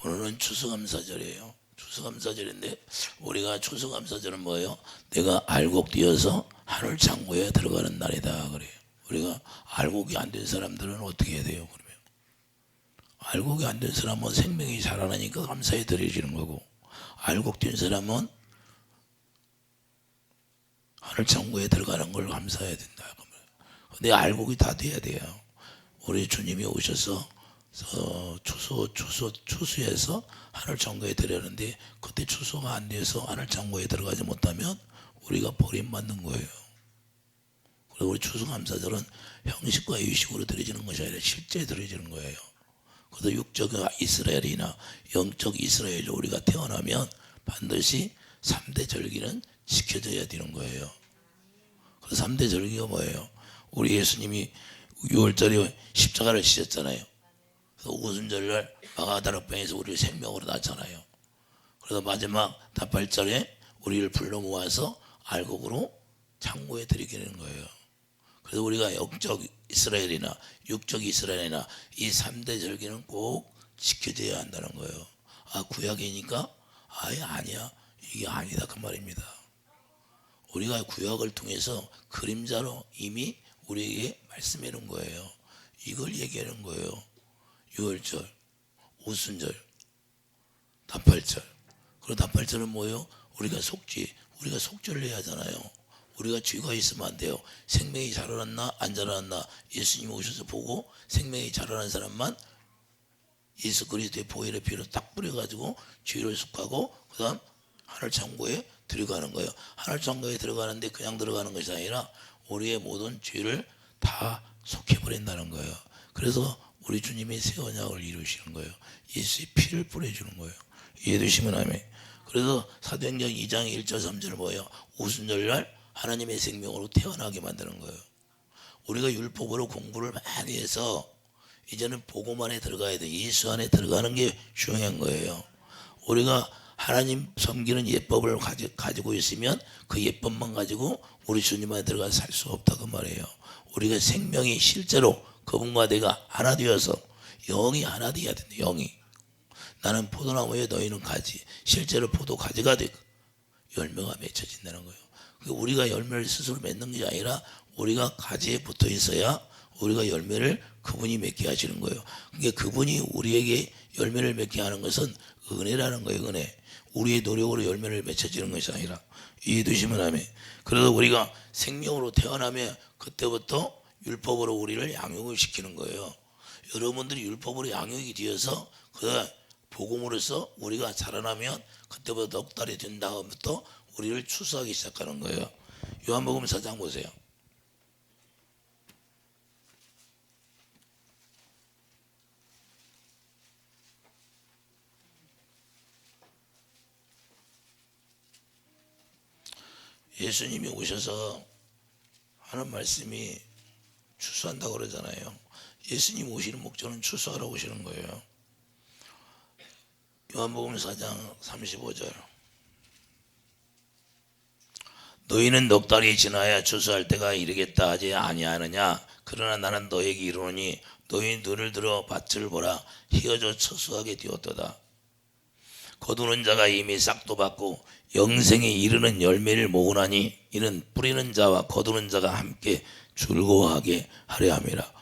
오늘은 추수감사절이에요. 추수감사절인데 우리가 추수감사절은 뭐예요? 내가 알곡 띄어서 하늘 창고에 들어가는 날이다 그래요. 우리가 알곡이 안 된 사람들은 어떻게 해야 돼요? 그러면 알곡이 안 된 사람은 생명이 자라나니까 감사해 드려지는 거고, 알곡 된 사람은 하늘 창고에 들어가는 걸 감사해야 된다. 근데 알곡이 다 돼야 돼요. 우리 주님이 오셔서 추수해서 하늘 창고에 들어가는데, 그때 추수가 안 돼서 하늘 창고에 들어가지 못하면 우리가 버림받는 거예요. 그래서 우리 추수감사절은 형식과 의식으로 드려지는 것이 아니라 실제 드려지는 거예요. 그래서 육적 이스라엘이나 영적 이스라엘로 우리가 태어나면 반드시 3대 절기는 지켜져야 되는 거예요. 그래서 3대 절기가 뭐예요? 우리 예수님이 6월절에 십자가를 지셨잖아요. 그래서 오순절날 마가다락방에서 우리를 생명으로 낳잖아요. 그래서 마지막 다팔절에 우리를 불러 모아서 알곡으로 창고에 들이게 는 거예요. 그래서 우리가 영적 이스라엘이나 육적 이스라엘이나 이 3대 절기는 꼭 지켜져야 한다는 거예요. 아, 구약이니까 아니야, 이게 아니다 그 말입니다. 우리가 구약을 통해서 그림자로 이미 우리에게 말씀해 놓은 거예요. 이걸 얘기하는 거예요. 6월절, 오순절, 다팔절. 그리고 다팔절은 뭐예요? 우리가 속죄를 해야 하잖아요. 우리가 죄가 있으면 안 돼요. 생명이 자라났나 안 자라났나 예수님이 오셔서 보고, 생명이 자라난 사람만 예수 그리스도의 보혈의 피로 딱 뿌려가지고 죄를 속하고 그 다음 하늘 창고에 들어가는 거예요. 하늘 창고에 들어가는데 그냥 들어가는 것이 아니라 우리의 모든 죄를 다 속해버린다는 거예요. 그래서 우리 주님이 새 언약을 이루시는 거예요. 예수의 피를 뿌려주는 거예요. 이해되시면 아멘. 그래서 사도행전 2장 1절 3절 뭐예요? 오순절날 하나님의 생명으로 태어나게 만드는 거예요. 우리가 율법으로 공부를 많이 해서 이제는 복음 안에 들어가야 돼. 예수 안에 들어가는 게 중요한 거예요. 우리가 하나님 섬기는 예법을 가지고 있으면 그 예법만 가지고 우리 주님 안에 들어가 살 수 없다 그 말이에요. 우리가 생명이 실제로 그분과 내가 하나 되어서 영이 하나 되어야 된다. 영이. 나는 포도나무에 너희는 가지. 실제로 포도 가지가 되고 열매가 맺혀진다는 거예요. 우리가 열매를 스스로 맺는 게 아니라 우리가 가지에 붙어 있어야 우리가 열매를 그분이 맺게 하시는 거예요. 그러니까 그분이 우리에게 열매를 맺게 하는 것은 은혜라는 거예요. 은혜. 우리의 노력으로 열매를 맺혀지는 것이 아니라. 이해되시면 아멘. 그래서 우리가 생명으로 태어나면 그때부터 율법으로 우리를 양육을 시키는 거예요. 여러분들이 율법으로 양육이 되어서 그 복음으로서 우리가 자라나면 그때부터 넉 달이 된 다음부터 우리를 추수하기 시작하는 거예요. 요한복음 4장 보세요. 예수님이 오셔서 하는 말씀이 추수한다고 그러잖아요. 예수님 오시는 목적은 추수하러 오시는 거예요. 요한복음 4장 35절. 너희는 넉 달이 지나야 추수할 때가 이르겠다 하지 아니하느냐? 그러나 나는 너에게 이르노니 너희 눈을 들어 밭을 보라. 휘어져 처수하게 되었도다. 거두는 자가 이미 싹도 받고 영생에 이르는 열매를 모으나니 이는 뿌리는 자와 거두는 자가 함께 즐거워하게 하려 함이라.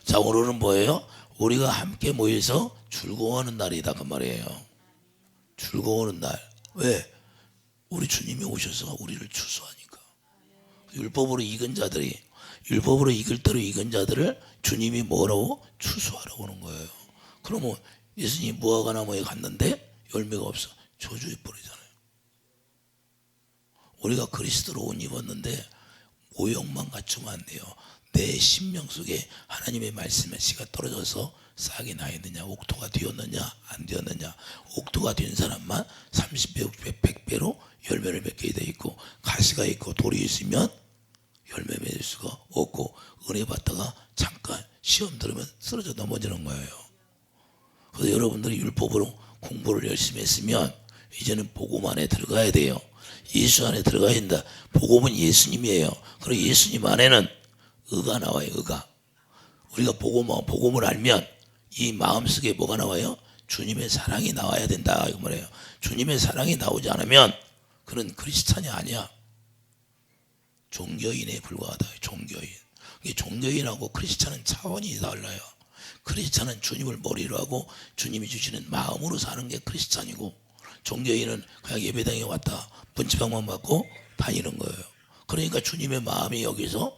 자, 오늘은 뭐예요? 우리가 함께 모여서 즐거워하는 날이다 그 말이에요. 즐거워하는 날. 왜? 우리 주님이 오셔서 우리를 추수하니까. 율법으로 이긴 대로 이긴 자들을 주님이 뭐라고? 추수하라고 하는 거예요. 그러면 예수님이 무화과나무에 갔는데 열매가 없어. 저주해 버리잖아요. 우리가 그리스도로 옷 입었는데 모형만 갖추면 안 돼요. 내 심령 속에 하나님의 말씀의 씨가 떨어져서 싹이 나 있느냐, 옥토가 되었느냐 안 되었느냐. 옥토가 된 사람만 30배, 100배로 열매를 맺게 돼 있고, 가시가 있고 돌이 있으면 열매 맺을 수가 없고, 은혜 받다가 잠깐 시험 들으면 쓰러져 넘어지는 거예요. 그래서 여러분들이 율법으로 공부를 열심히 했으면 이제는 복음 안에 들어가야 돼요. 예수 안에 들어가야 된다. 복음은 예수님이에요. 그리고 예수님 안에는 의가 나와요. 의가. 우리가 복음을 알면 이 마음속에 뭐가 나와요? 주님의 사랑이 나와야 된다 이거 말이에요. 주님의 사랑이 나오지 않으면 그는 크리스찬이 아니야. 종교인에 불과하다. 종교인. 종교인하고 크리스찬은 차원이 달라요. 크리스찬은 주님을 머리로 하고 주님이 주시는 마음으로 사는 게 크리스찬이고, 종교인은 그냥 예배당에 왔다 문지방만 받고 다니는 거예요. 그러니까 주님의 마음이 여기서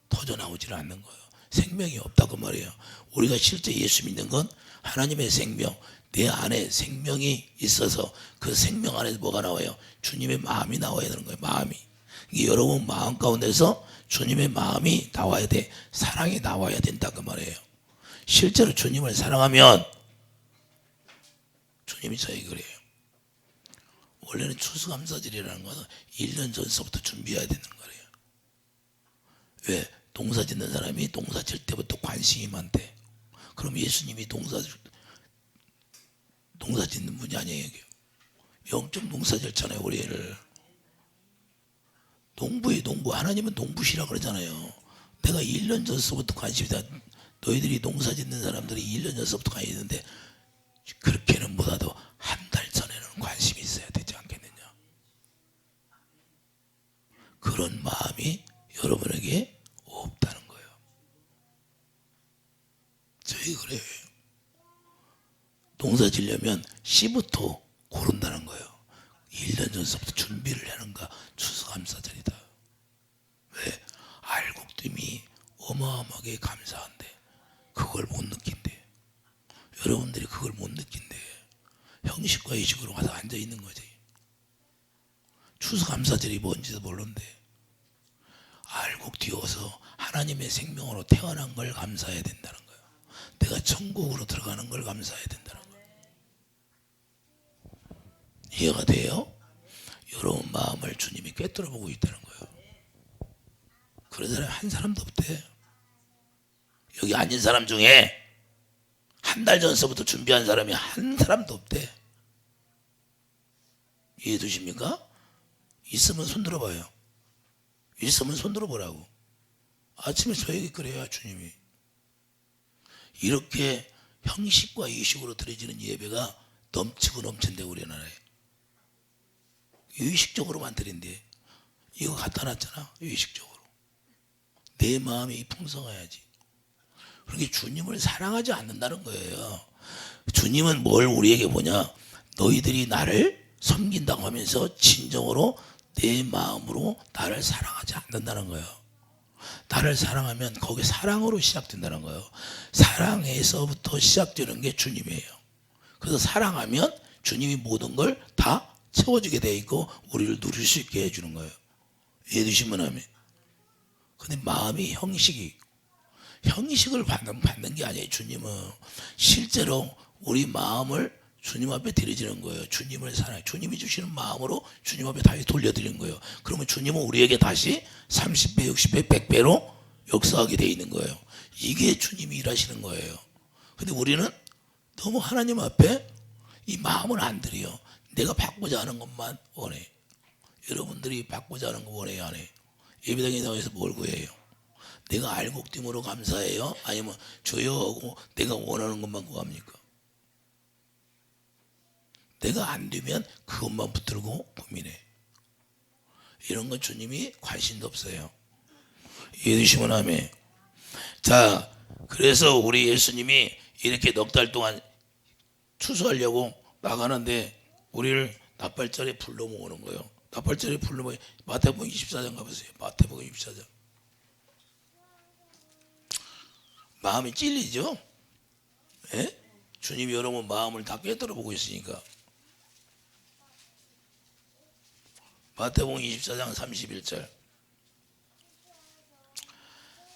터져나오질 않는 거예요. 생명이 없다고 말이에요. 우리가 실제 예수 믿는 건 하나님의 생명, 내 안에 생명이 있어서 그 생명 안에서 뭐가 나와요? 주님의 마음이 나와야 되는 거예요. 마음이. 이게 여러분 마음 가운데서 주님의 마음이 나와야 돼. 사랑이 나와야 된다 그 말이에요. 실제로 주님을 사랑하면 주님이 저에게 그래요. 원래는 추수감사절이라는 것은 1년 전서부터 준비해야 되는 거예요. 왜? 농사 짓는 사람이 농사 질 때부터 관심이 많대. 그럼 예수님이 농사 짓는 분이 아니에요. 영적 농사 짓잖아요. 우리를. 농부에 농부. 하나님은 농부시라 그러잖아요. 내가 1년 전서부터 관심이다. 너희들이 농사 짓는 사람들이 1년 전서부터 관심이 있는데 그렇게는 못하도 한 달 전에는 관심이 있어야 되지 않겠느냐. 그런 마음이 여러분에게 없다는 거예요. 저희 그래요. 농사 지려면 씨부터 고른다는 거예요. 1년 전서부터 준비를 하는가. 추수감사절이다. 왜? 알곡됨이 어마어마하게 감사한데 그걸 못 느낀대. 여러분들이 그걸 못 느낀대. 형식과 의식으로 가서 앉아있는 거지. 추수감사절이 뭔지도 모르는데 알곡 띄워서 하나님의 생명으로 태어난 걸 감사해야 된다는 거예요. 내가 천국으로 들어가는 걸 감사해야 된다는 거예요. 이해가 돼요? 여러분 마음을 주님이 꿰뚫어 보고 있다는 거예요. 그런 사람이 한 사람도 없대. 여기 앉은 사람 중에 한 달 전서부터 준비한 사람이 한 사람도 없대. 이해해 주십니까? 있으면 손 들어봐요. 있으면 손 들어보라고. 아침에 저에게 그래요. 주님이 이렇게 형식과 의식으로 드려지는 예배가 넘치고 넘친대. 우리나라에 의식적으로만 드린대. 이거 갖다 놨잖아. 의식적으로. 내 마음이 풍성해야지. 그렇게 주님을 사랑하지 않는다는 거예요. 주님은 뭘 우리에게 보냐. 너희들이 나를 섬긴다고 하면서 진정으로 내 마음으로 나를 사랑하지 않는다는 거예요. 나를 사랑하면 거기 사랑으로 시작된다는 거예요. 사랑에서부터 시작되는 게 주님이에요. 그래서 사랑하면 주님이 모든 걸 다 채워주게 돼 있고 우리를 누릴 수 있게 해주는 거예요. 이해되시면 하면. 근데 마음이 형식을 받는 게 아니에요. 주님은 실제로 우리 마음을 주님 앞에 드려지는 거예요. 주님을 사랑해. 주님이 주시는 마음으로 주님 앞에 다시 돌려드리는 거예요. 그러면 주님은 우리에게 다시 30배, 60배, 100배로 역사하게 돼 있는 거예요. 이게 주님이 일하시는 거예요. 근데 우리는 너무 하나님 앞에 이 마음을 안 드려요. 내가 받고자 하는 것만 원해. 여러분들이 받고자 하는 거 원해요, 안 해요? 예배당에 나와서 뭘 구해요? 내가 알곡됨으로 감사해요? 아니면 줘요 하고 내가 원하는 것만 구합니까? 내가 안 되면 그것만 붙들고 고민해. 이런 건 주님이 관심도 없어요. 이해되시면 하면. 자, 그래서 우리 예수님이 이렇게 넉 달 동안 추수하려고 나가는데 우리를 납발절에 불러 모으는 거예요. 납발절에 불러 모으. 마태복음 24장 가보세요. 마태복음 24장. 마음이 찔리죠? 예? 주님이 여러분 마음을 다 꿰뚫어 보고 있으니까. 마태복음 24장 31절.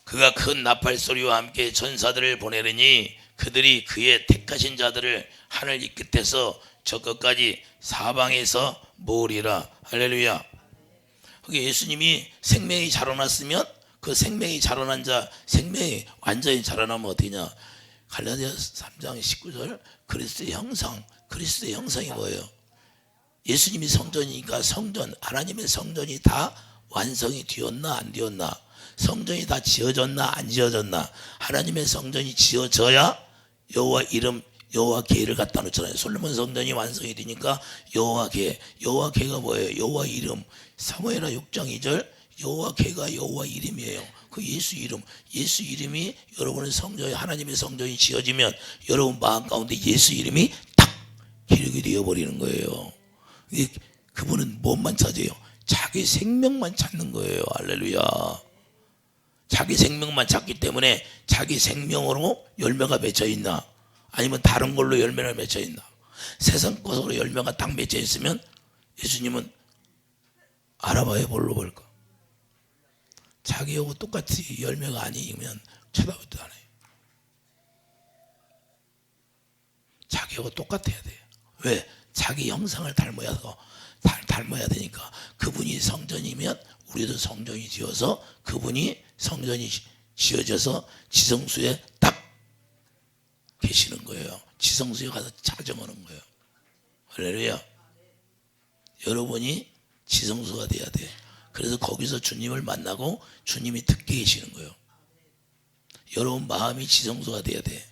그가 큰 나팔 소리와 함께 전사들을 보내려니 그들이 그의 택하신 자들을 하늘 이 끝에서 저 끝까지 사방에서 모으리라. 할렐루야. 그게 예수님이 생명이 자라났으면 그 생명이 자라난 자, 생명이 완전히 자라나면 어떻게냐. 갈라디아서 3장 19절. 그리스도의 형상. 그리스도의 형상이 뭐예요? 예수님이 성전이니까 성전, 하나님의 성전이 다 완성이 되었나 안 되었나, 성전이 다 지어졌나 안 지어졌나. 하나님의 성전이 지어져야 여호와 이름 여호와 계를 갖다 놓잖아요. 솔로몬 성전이 완성이 되니까 여호와 계, 여호와 계가 뭐예요? 여호와 이름. 사무엘하 6장 2절 여호와 계가 여호와 이름이에요. 그 예수 이름, 예수 이름이 여러분의 성전이, 하나님의 성전이 지어지면 여러분 마음 가운데 예수 이름이 딱 기록이 되어버리는 거예요. 그분은 뭔만 찾아요? 자기 생명만 찾는 거예요. 할렐루야. 자기 생명만 찾기 때문에 자기 생명으로 열매가 맺혀 있나, 아니면 다른 걸로 열매가 맺혀 있나. 세상 것으로 열매가 딱 맺혀 있으면 예수님은 알아봐야 뭘로 볼까? 자기하고 똑같이 열매가 아니면 쳐다보지도 않아요. 자기하고 똑같아야 돼요. 왜? 자기 형상을 닮아야 되니까. 그분이 성전이면 우리도 성전이 지어서, 그분이 성전이 지어져서 지성소에 딱 계시는 거예요. 지성소에 가서 자정하는 거예요. 할렐루야. 여러분이 지성소가 돼야 돼. 그래서 거기서 주님을 만나고 주님이 특게 계시는 거예요. 여러분 마음이 지성소가 돼야 돼.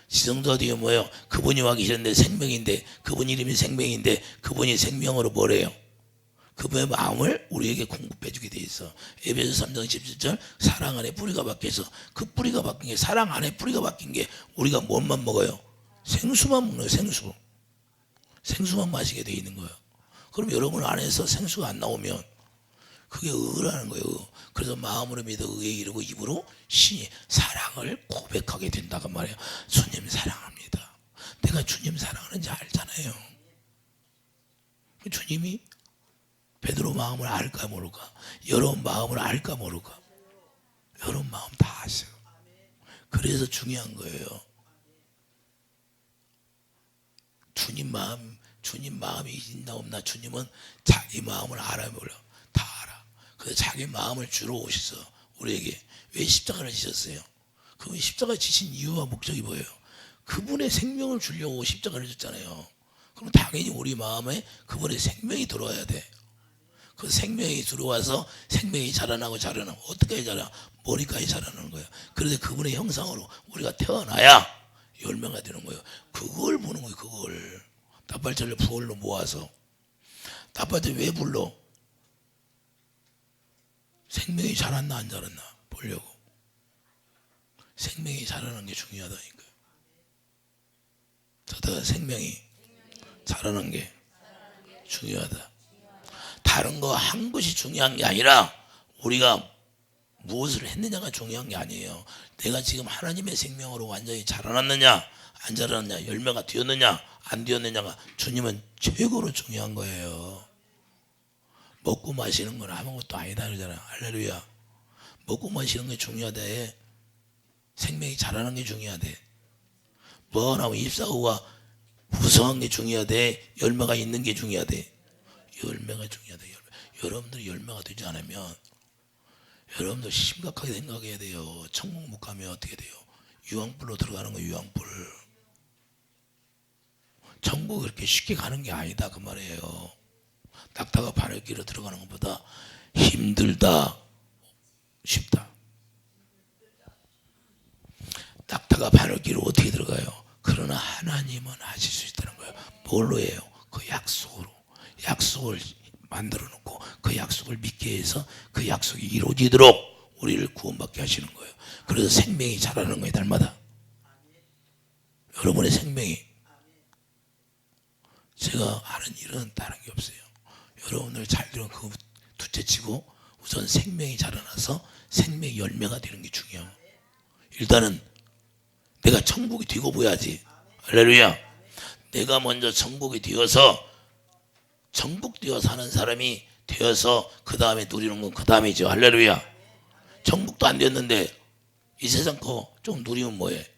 지성소가 되면 뭐예요? 그분이 와 계시는데 생명인데, 그분 이름이 생명인데, 그분이 생명으로 뭐래요? 그분의 마음을 우리에게 공급해 주게 돼 있어. 에베소 3장 17절 사랑 안에 뿌리가 박혀서, 그 뿌리가 박힌 게, 사랑 안에 뿌리가 박힌 게 우리가 뭔만 먹어요? 생수만 먹는 거예요. 생수만 마시게 돼 있는 거예요. 그럼 여러분 안에서 생수가 안 나오면 그게 의라는 거예요. 그래서 마음으로 믿어 의에 이르고 입으로 신이 사랑을 고백하게 된다고 말해요. 주님 사랑합니다. 내가 주님 사랑하는지 알잖아요. 주님이 베드로 마음을 알까 모를까? 여러분 마음을 알까 모를까? 여러분 마음 다 아셔요. 그래서 중요한 거예요. 주님 마음이 있나 없나? 주님은 자기 마음을 알아요, 몰라? 다 알아. 그래서 자기 마음을 주러 오셔서 우리에게 왜 십자가를 지셨어요? 그분이 십자가 지신 이유와 목적이 뭐예요? 그분의 생명을 주려고 십자가를 졌잖아요. 그럼 당연히 우리 마음에 그분의 생명이 들어와야 돼. 그 생명이 들어와서 생명이 자라나고 어떻게 자라? 머리까지 자라나는 거예요. 그래서 그분의 형상으로 우리가 태어나야 열매가 되는 거예요. 그걸 보는 거예요. 그걸 납발절을 부월로 모아서. 납발절 왜 불러? 생명이 자랐나 안 자랐나 보려고. 생명이 자라는 게 중요하다니까요. 저도 생명이 자라는 게 중요하다. 다른 거 한 것이 중요한 게 아니라 우리가 무엇을 했느냐가 중요한 게 아니에요. 내가 지금 하나님의 생명으로 완전히 자라났느냐 안 자라났느냐, 열매가 되었느냐 안 되었느냐가 주님은 최고로 중요한 거예요. 먹고 마시는 건 아무것도 아니다 그러잖아요. 할렐루야. 먹고 마시는 게 중요하대. 생명이 자라는 게 중요하대. 뭐하나 잎사구가 부성한 게 중요하대. 열매가 있는 게 중요하대. 열매가 중요하대. 여러분들이 열매가 되지 않으면 여러분들 심각하게 생각해야 돼요. 천국 못 가면 어떻게 돼요? 유황불로 들어가는 거예요. 유황불. 천국 그렇게 쉽게 가는 게 아니다 그 말이에요. 낙타가 바늘길로 들어가는 것보다 힘들다, 쉽다. 낙타가 바늘길로 어떻게 들어가요? 그러나 하나님은 하실 수 있다는 거예요. 뭘로 해요? 그 약속으로. 약속을 만들어 놓고 그 약속을 믿게 해서 그 약속이 이루어지도록 우리를 구원받게 하시는 거예요. 그래서 생명이 자라는 거예요. 날마다. 여러분의 생명이. 제가 하는 일은 다른 게 없어요. 여러분들 잘 들은 그 둘째치고 우선 생명이 자라나서 생명의 열매가 되는 게 중요해요. 일단은 내가 천국이 되고 보야지. 할렐루야. 내가 먼저 천국이 되어서 천국되어 사는 사람이 되어서 그 다음에 누리는 건 그 다음이죠. 할렐루야. 천국도 안 됐는데 이 세상 거 좀 누리면 뭐해?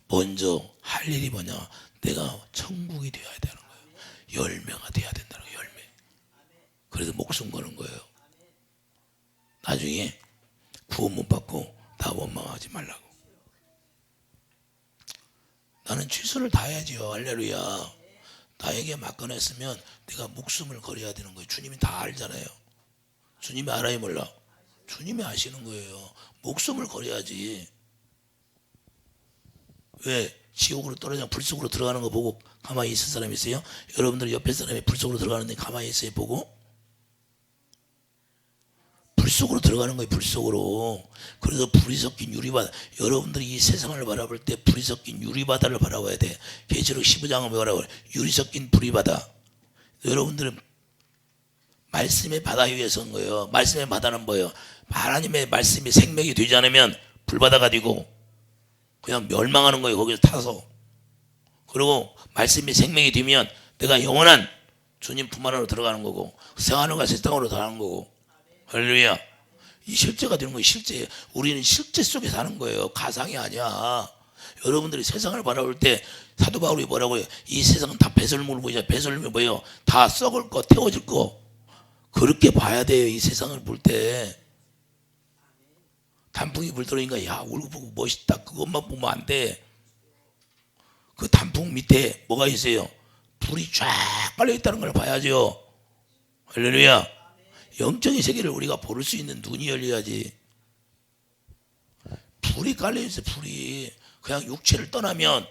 먼저 할 일이 뭐냐? 내가 천국이 되어야 되는 거예요. 열매가 돼야 된다는 거예요. 열매. 그래서 목숨 거는 거예요. 나중에 구원 못 받고 나 원망하지 말라고. 나는 최선을 다해야지요. 할렐루야. 나에게 맡겨냈으면 내가 목숨을 걸어야 되는 거예요. 주님이 다 알잖아요. 주님이 알아요, 몰라? 주님이 아시는 거예요. 목숨을 걸어야지. 왜 지옥으로 떨어져 불 속으로 들어가는 거 보고 가만히 있을 사람이 있어요? 여러분들 옆에 사람이 불 속으로 들어가는데 가만히 있어요 보고? 불 속으로 들어가는 거예요. 불 속으로. 그래서 불이 섞인 유리바다. 여러분들이 이 세상을 바라볼 때 불이 섞인 유리바다를 바라봐야 돼. 계시록 15장은 뭐라고 그래? 유리 섞인 불이 바다. 여러분들은 말씀의 바다 위에 선 거예요. 말씀의 바다는 뭐예요? 하나님의 말씀이 생명이 되지 않으면 불바다가 되고 그냥 멸망하는 거예요. 거기서 타서. 그리고 말씀이 생명이 되면 내가 영원한 주님 품 안으로 들어가는 거고 생하늘과 새 땅으로 들어가는 거고. 할렐루야. 이 실제가 되는 거예요. 실제. 우리는 실제 속에 사는 거예요. 가상이 아니야. 여러분들이 세상을 바라볼 때 사도 바울이 뭐라고 해요? 이 세상은 다 배설물고 이제 배설물 뭐예요? 다 썩을 거, 태워질 거. 그렇게 봐야 돼요. 이 세상을 볼 때. 단풍이 불 들어오니까 야 울고 보고 멋있다. 그것만 보면 안 돼. 그 단풍 밑에 뭐가 있어요? 불이 쫙 깔려 있다는 걸 봐야죠. 할렐루야. 영적인 세계를 우리가 볼 수 있는 눈이 열려야지. 불이 깔려있어요. 불이. 그냥 육체를 떠나면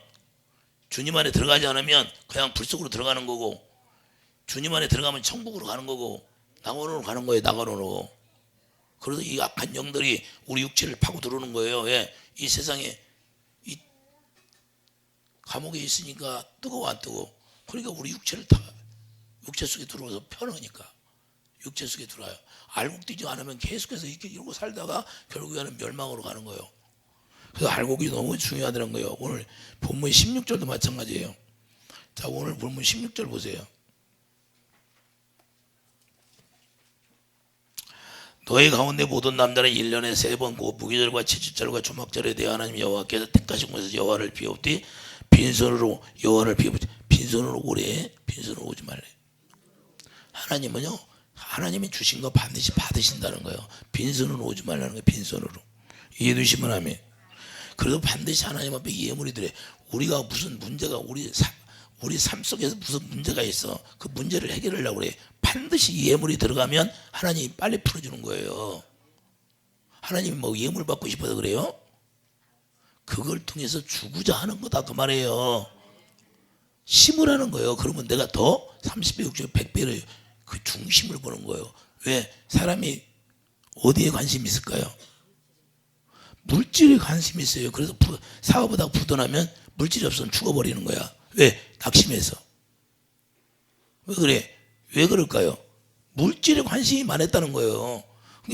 주님 안에 들어가지 않으면 그냥 불 속으로 들어가는 거고 주님 안에 들어가면 천국으로 가는 거고 낙원으로 가는 거예요. 낙원으로. 그래서 이 악한 영들이 우리 육체를 파고 들어오는 거예요. 예. 이 세상에 이 감옥에 있으니까 뜨거워 안 뜨거워. 그러니까 우리 육체를 다 육체 속에 들어와서 편하니까 육체 속에 들어와요. 알곡 뛰지 않으면 계속해서 이렇게 이러고 살다가 결국에는 멸망으로 가는 거예요. 그래서 알곡이 너무 중요하다는 거예요. 오늘 본문 16절도 마찬가지예요. 자, 오늘 본문 16절 보세요. 너희 가운데 모든 남자는 1년에 3번 곧 무기절과 채찍절과 조막절에 대해 하나님 여호와께서 택하신 곳에서 여호와를 비옵되 빈손으로 여호와를 비옵되 빈손으로 오래. 빈손으로 오지 말래. 하나님은요, 하나님이 주신 거 반드시 받으신다는 거예요. 빈손으로 오지 말라는 거예요. 빈손으로. 이해되시면 하면. 그래도 반드시 하나님 앞에 예물이 드려. 우리가 무슨 문제가 우리 삶 속에서 무슨 문제가 있어. 그 문제를 해결하려고 그래. 반드시 예물이 들어가면 하나님이 빨리 풀어주는 거예요. 하나님이 뭐 예물 받고 싶어서 그래요? 그걸 통해서 주고자 하는 거다 그 말이에요. 심으라는 거예요. 그러면 내가 더 30배, 60배, 100배를 그 중심을 보는 거예요. 왜? 사람이 어디에 관심이 있을까요? 물질에 관심이 있어요. 그래서 사업하다가 부도나면 물질이 없으면 죽어버리는 거야. 왜? 낙심해서. 왜 그래? 왜 그럴까요? 물질에 관심이 많았다는 거예요.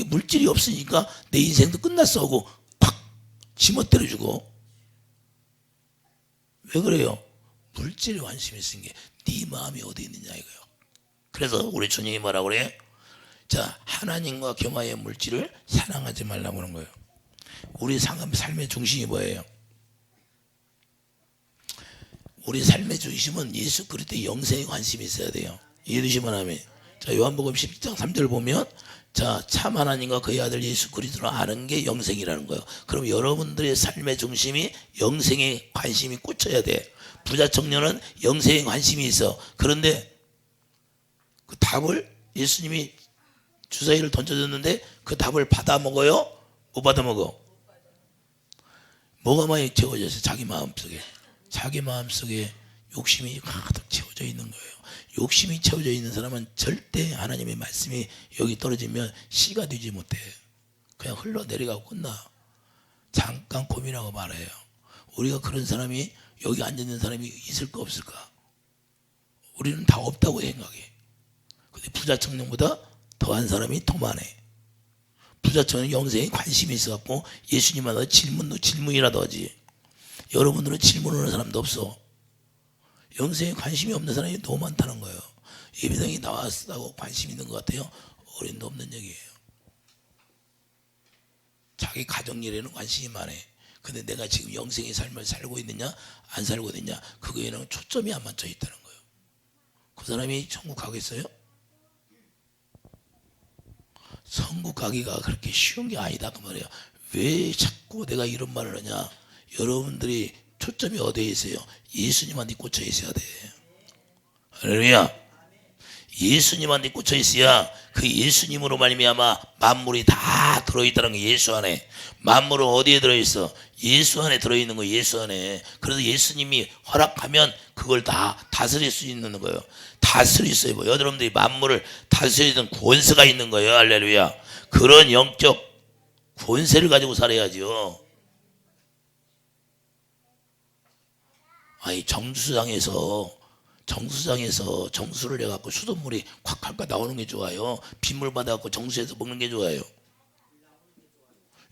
물질이 없으니까 내 인생도 끝났어 하고 팍 지멋대로 왜 그래요? 물질에 관심이 있은 게 네 마음이 어디 있느냐 이거예요. 그래서 우리 주님이 뭐라고 그래? 자, 하나님과 겸하여 물질을 사랑하지 말라고 하는 거예요. 우리 삶의 중심이 뭐예요? 우리 삶의 중심은 예수 그리스도의 영생에 관심이 있어야 돼요. 이해되시면 하면. 자, 요한복음 10장 3절 보면 자, 참 하나님과 그의 아들 예수 그리스도를 아는 게 영생이라는 거예요. 그럼 여러분들의 삶의 중심이 영생에 관심이 꽂혀야 돼. 부자 청년은 영생에 관심이 있어. 그런데 그 답을 예수님이 주사위를 던져줬는데 그 답을 받아 먹어요? 못 받아 먹어? 뭐가 많이 채워졌어요? 자기 마음속에. 자기 마음속에 욕심이 가득 채워져 있는 거예요. 욕심이 채워져 있는 사람은 절대 하나님의 말씀이 여기 떨어지면 씨가 되지 못해. 그냥 흘러내려가고 끝나. 잠깐 고민하고 말해요. 우리가 그런 사람이 여기 앉아있는 사람이 있을까 없을까? 우리는 다 없다고 생각해. 근데 부자 청년보다 더한 사람이 더 많아. 부자 청년 영생에 관심이 있어갖고 예수님한테 질문이라도 하지. 여러분들은 질문하는 사람도 없어. 영생에 관심이 없는 사람이 너무 많다는 거예요. 예배당에 나왔다고 관심 있는 것 같아요. 어린도 없는 얘기예요. 자기 가정일에는 관심이 많아. 근데 내가 지금 영생의 삶을 살고 있느냐 안 살고 있느냐 그거에는 초점이 안 맞춰 있다는 거예요. 그 사람이 천국 가겠어요? 천국 가기가 그렇게 쉬운 게 아니다 그 말이에요. 왜 자꾸 내가 이런 말을 하냐? 여러분들이 초점이 어디에 있어요? 예수님한테 꽂혀 있어야 돼. 할렐루야. 예수님한테 꽂혀 있어야 그 예수님으로 말미암아 만물이 다 들어있다는 게 예수 안에. 만물은 어디에 들어있어? 예수 안에 들어있는 거. 예수 안에. 그래서 예수님이 허락하면 그걸 다 다스릴 수 있는 거예요. 다스릴 수 있어요. 여러분들이 만물을 다스리는 권세가 있는 거예요. 할렐루야. 그런 영적 권세를 가지고 살아야죠. 아니 정수장에서 정수를 해갖고 수돗물이 콱콱 나오는 게 좋아요? 빗물 받아갖고 정수해서 먹는 게 좋아요?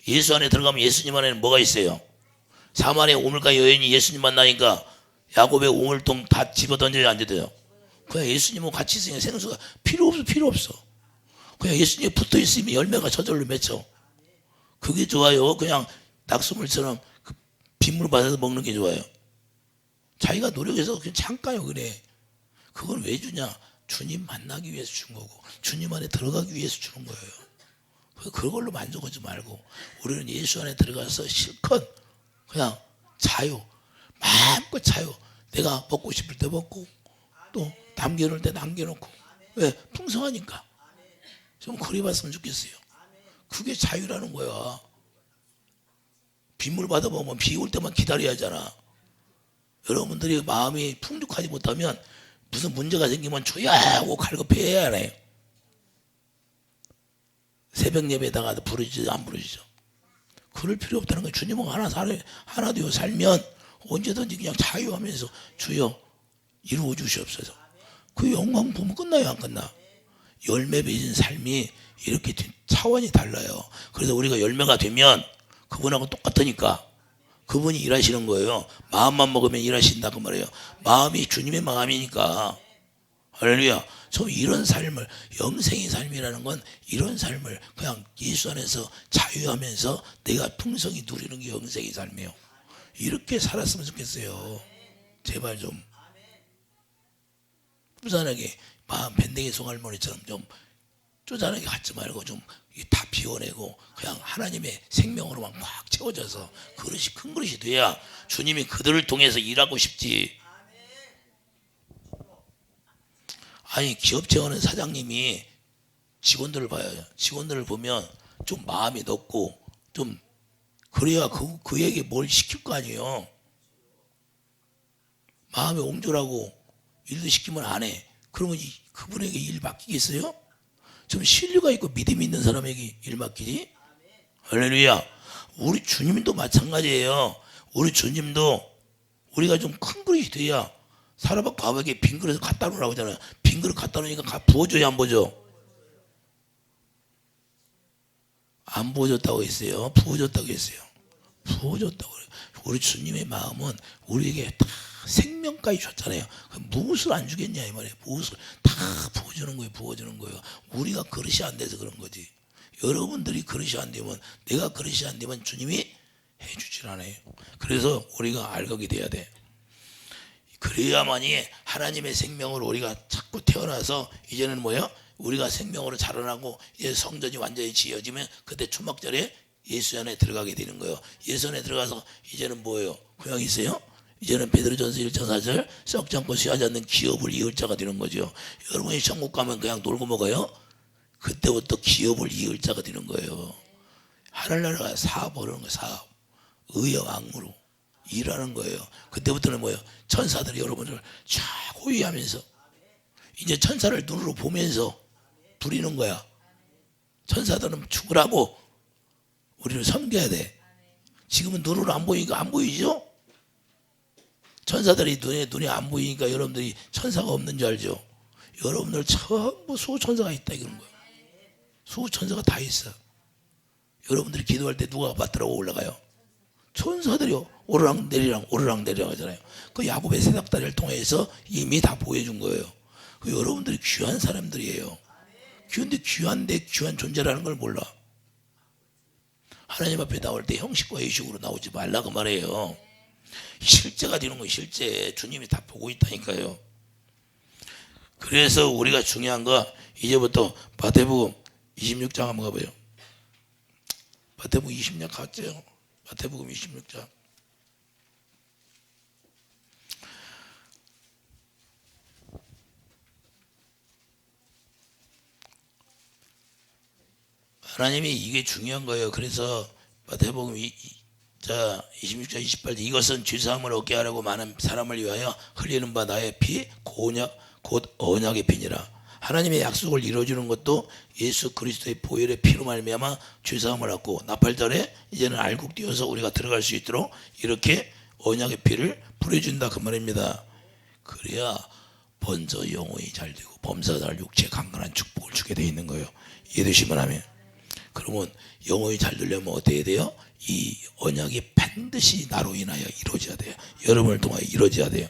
예수 안에 들어가면 예수님 안에는 뭐가 있어요? 사마리아 우물가 여인이 예수님 만나니까 야곱의 우물통 다 집어 던져야 안 돼요? 그냥 예수님하고 같이 있으니까 생수가 필요 없어. 그냥 예수님에 붙어 있으면 열매가 저절로 맺혀. 그게 좋아요? 그냥 낙수물처럼 그 빗물 받아서 먹는 게 좋아요? 자기가 노력해서 그냥 잠깐요. 그래. 그걸 왜 주냐? 주님 만나기 위해서 준 거고 주님 안에 들어가기 위해서 주는 거예요. 그걸로 만족하지 말고 우리는 예수 안에 들어가서 실컷 그냥 자유, 마음껏 자유. 내가 먹고 싶을 때 먹고 또 남겨놓을 때 남겨놓고. 왜? 풍성하니까. 좀 그리 봤으면 좋겠어요. 그게 자유라는 거야. 빗물 받아보면 비 올 때만 기다려야 하잖아. 여러분들이 마음이 풍족하지 못하면 무슨 문제가 생기면 주야 하고 갈급해야 해요. 새벽 예배에다가 부르지도 안 부르시죠. 그럴 필요 없다는 거예요. 주님은 하나 되어 살면 언제든지 그냥 자유하면서 주여 이루어 주시옵소서. 그 영광 보면 끝나요? 안 끝나? 열매 맺은 삶이 이렇게 차원이 달라요. 그래서 우리가 열매가 되면 그분하고 똑같으니까 그분이 일하시는 거예요. 마음만 먹으면 일하신다 그 말이에요. 마음이 주님의 마음이니까. 할렐루야. 저 이런 삶을, 영생의 삶이라는 건 이런 삶을 그냥 예수 안에서 자유하면서 내가 풍성히 누리는 게 영생의 삶이에요. 이렇게 살았으면 좋겠어요. 제발 좀 부산하게 마음 밴댕이 송할머니처럼 좀 쪼잔하게 갖지 말고 좀 다 비워내고 그냥 하나님의 생명으로만 꽉 채워져서 그릇이 큰 그릇이 돼야 주님이 그들을 통해서 일하고 싶지. 아니 기업체 하는 사장님이 직원들을 봐요. 직원들을 보면 좀 마음이 넓고 좀 그래야 그에게 뭘 시킬 거 아니에요. 마음이 옹졸하고 일도 시키면 안 해. 그러면 그분에게 일 맡기겠어요? 좀 신뢰가 있고 믿음이 있는 사람에게 일 맡기지? 할렐루야. 우리 주님도 마찬가지예요. 우리 주님도 우리가 좀 큰 그릇이 돼야 사람 과거에 빈 그릇을 갖다 놓으라고 하잖아요. 빈 그릇 갖다 놓으니까 부어줘야 안 부어줘? 안 부어줬다고 했어요? 부어줬다고 했어요? 부어줬다고 그래요. 우리 주님의 마음은 우리에게 다 생명까지 줬잖아요. 무엇을 안 주겠냐 이 말이에요. 무엇을 다 부어주는 거예요. 부어주는 거예요. 우리가 그릇이 안 돼서 그런 거지. 여러분들이 그릇이 안 되면, 내가 그릇이 안 되면 주님이 해주질 않아요. 그래서 우리가 알곡이 돼야 돼. 그래야만이 하나님의 생명으로 우리가 자꾸 태어나서 이제는 뭐예요? 우리가 생명으로 자라나고 이제 성전이 완전히 지어지면 그때 초막절에 예수 안에 들어가게 되는 거예요. 예수 안에 들어가서 이제는 뭐예요? 구약 있어요? 이제는 베드로전서 1장 4절 썩지 않고 쇠하지 않는 기업을 이을 자가 되는 거죠. 여러분이 천국 가면 그냥 놀고 먹어요? 그때부터 기업을 이을 자가 되는 거예요. 하늘나라가 사업을 하는 거예요. 사업. 의와 악무로 일하는 거예요. 그때부터는 뭐예요? 천사들이 여러분을 쫙 호위하면서 이제 천사를 눈으로 보면서 부리는 거야. 천사들은 죽으라고 우리를 섬겨야 돼. 지금은 눈으로 안 보이니까 안 보이죠? 천사들이 눈에 안 보이니까 여러분들이 천사가 없는 줄 알죠? 여러분들 전부 수호천사가 있다 이런 거예요. 수호천사가 다 있어. 여러분들이 기도할 때 누가 받들어고 올라가요? 천사들이요. 오르락 내리락 오르락 내리락 하잖아요. 그 야곱의 세닥다리를 통해서 이미 다 보여준 거예요. 그 여러분들이 귀한 사람들이에요. 그런데 귀한데 귀한 존재라는 걸 몰라. 하나님 앞에 나올 때 형식과 의식으로 나오지 말라고 말해요. 실제가 되는 거예요. 실제 주님이 다 보고 있다니까요. 그래서 우리가 중요한 거 이제부터 마태복음 26장 한번 가봐요. 마태복음 26장 갔죠? 마태복음 26장. 하나님이 이게 중요한 거예요. 그래서 마태복음 26장 28절 이것은 죄사함을 얻게 하려고 많은 사람을 위하여 흘리는 바 나의 피 곧 언약의 피니라. 하나님의 약속을 이루어주는 것도 예수 그리스도의 보혈의 피로 말미암아 죄사함을 얻고 나팔절에 이제는 알곡 띄어서 우리가 들어갈 수 있도록 이렇게 언약의 피를 뿌려준다 그 말입니다. 그래야 먼저 영혼이 잘 되고 범사날 육체 강건한 축복을 주게 돼 있는 거예요. 이해되시면 하면. 그러면 영혼이 잘 되려면 어떻게 해야 돼요? 이 언약이 반드시 나로 인하여 이루어져야 돼요. 여러분을 통하여 이루어져야 돼요.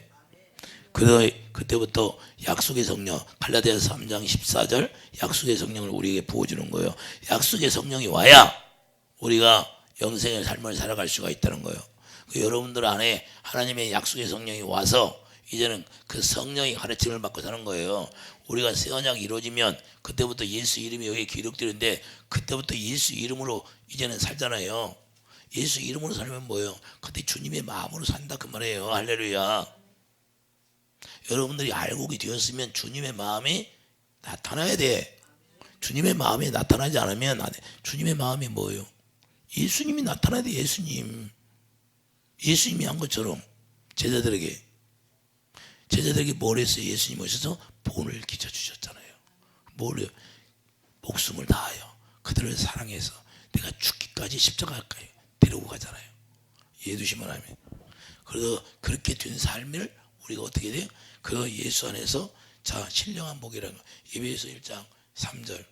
그때부터 약속의 성령, 갈라디아서 3장 14절 약속의 성령을 우리에게 부어주는 거예요. 약속의 성령이 와야 우리가 영생의 삶을 살아갈 수가 있다는 거예요. 여러분들 안에 하나님의 약속의 성령이 와서 이제는 그 성령의 가르침을 받고 사는 거예요. 우리가 새 언약이 이루어지면 그때부터 예수 이름이 여기에 기록되는데 그때부터 예수 이름으로 이제는 살잖아요. 예수 이름으로 살면 뭐예요? 그때 주님의 마음으로 산다 그 말이에요. 할렐루야. 여러분들이 알곡이 되었으면 주님의 마음이 나타나야 돼. 주님의 마음이 나타나지 않으면 안 돼. 주님의 마음이 뭐예요? 예수님이 나타나야 돼. 예수님이 한 것처럼 제자들에게 뭘 했어요? 예수님 오셔서 본을 끼쳐주셨잖아요. 뭘요? 목숨을 다하여 그들을 사랑해서 내가 죽기까지 십자가까지 데리고 가잖아요. 이해해주시면 하면. 그래서 그렇게 된 삶을 우리가 어떻게 돼요? 그 예수 안에서 자 신령한 복이라는 거. 에베소 1장 3절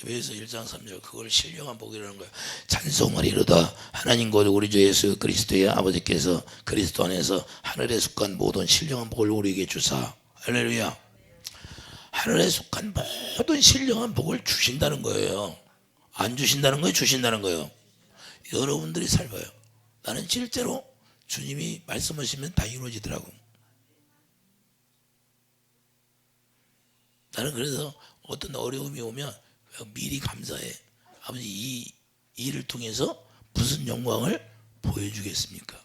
에베소 1장 3절 그걸 신령한 복이라는 거예요. 찬송을 이루다 하나님 곧 우리 주 예수 그리스도의 아버지께서 그리스도 안에서 하늘에 속한 모든 신령한 복을 우리에게 주사. 할렐루야. 하늘에 속한 모든 신령한 복을 주신다는 거예요. 안 주신다는 거예요? 주신다는 거예요. 여러분들이 살봐요. 나는 실제로 주님이 말씀하시면 다 이루어지더라고. 나는 그래서 어떤 어려움이 오면 미리 감사해. 아버지 이 일을 통해서 무슨 영광을 보여주겠습니까?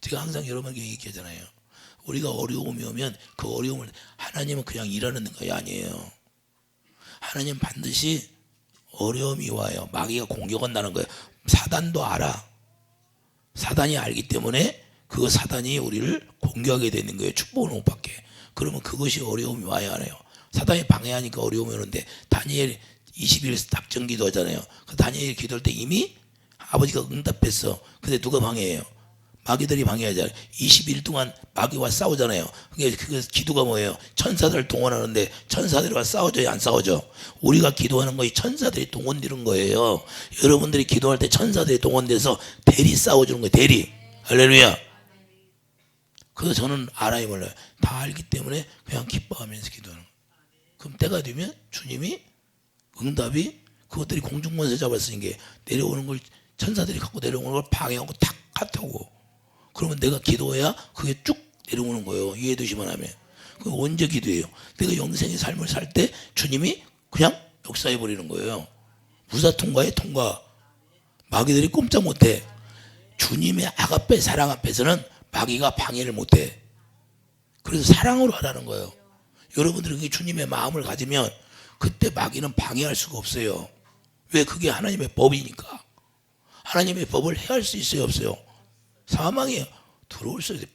제가 항상 여러분에게 얘기하잖아요. 우리가 어려움이 오면 그 어려움을 하나님은 그냥 일하는 거 아니에요. 하나님 반드시 어려움이 와요. 마귀가 공격한다는 거예요. 사단도 알아. 사단이 알기 때문에 그 사단이 우리를 공격하게 되는 거예요. 축복을 못 받게. 그러면 그것이 어려움이 와야 하네요. 사단이 방해하니까 어려움이 오는데 다니엘 20일 작전 기도하잖아요. 그 다니엘 기도할 때 이미 아버지가 응답했어. 근데 누가 방해해요? 마귀들이 방해하잖아요. 20일 동안 마귀와 싸우잖아요. 그 기도가 뭐예요? 천사들을 동원하는데 천사들과 싸워줘요? 안 싸워줘? 우리가 기도하는 거에 천사들이 동원되는 거예요. 여러분들이 기도할 때 천사들이 동원돼서 대리 싸워주는 거예요. 대리. 할렐루야. 그래서 저는 알아요 몰라요. 다 알기 때문에 그냥 기뻐하면서 기도하는 거예요. 그럼 때가 되면 주님이 응답이 그것들이 공중권세 잡았으니까 내려오는 걸 천사들이 갖고 내려오는 걸 방해하고 탁 하고 그러면 내가 기도해야 그게 쭉 내려오는 거예요. 이해되시면 하면. 그 언제 기도해요? 내가 영생의 삶을 살 때 주님이 그냥 역사해 버리는 거예요. 무사통과의 통과. 마귀들이 꼼짝 못해. 주님의 아가페 사랑 앞에서는 마귀가 방해를 못해. 그래서 사랑으로 하라는 거예요. 여러분들이 주님의 마음을 가지면 그때 마귀는 방해할 수가 없어요. 왜? 그게 하나님의 법이니까. 하나님의 법을 해할 수 있어요? 없어요? 사망이 들어올 수 있어요.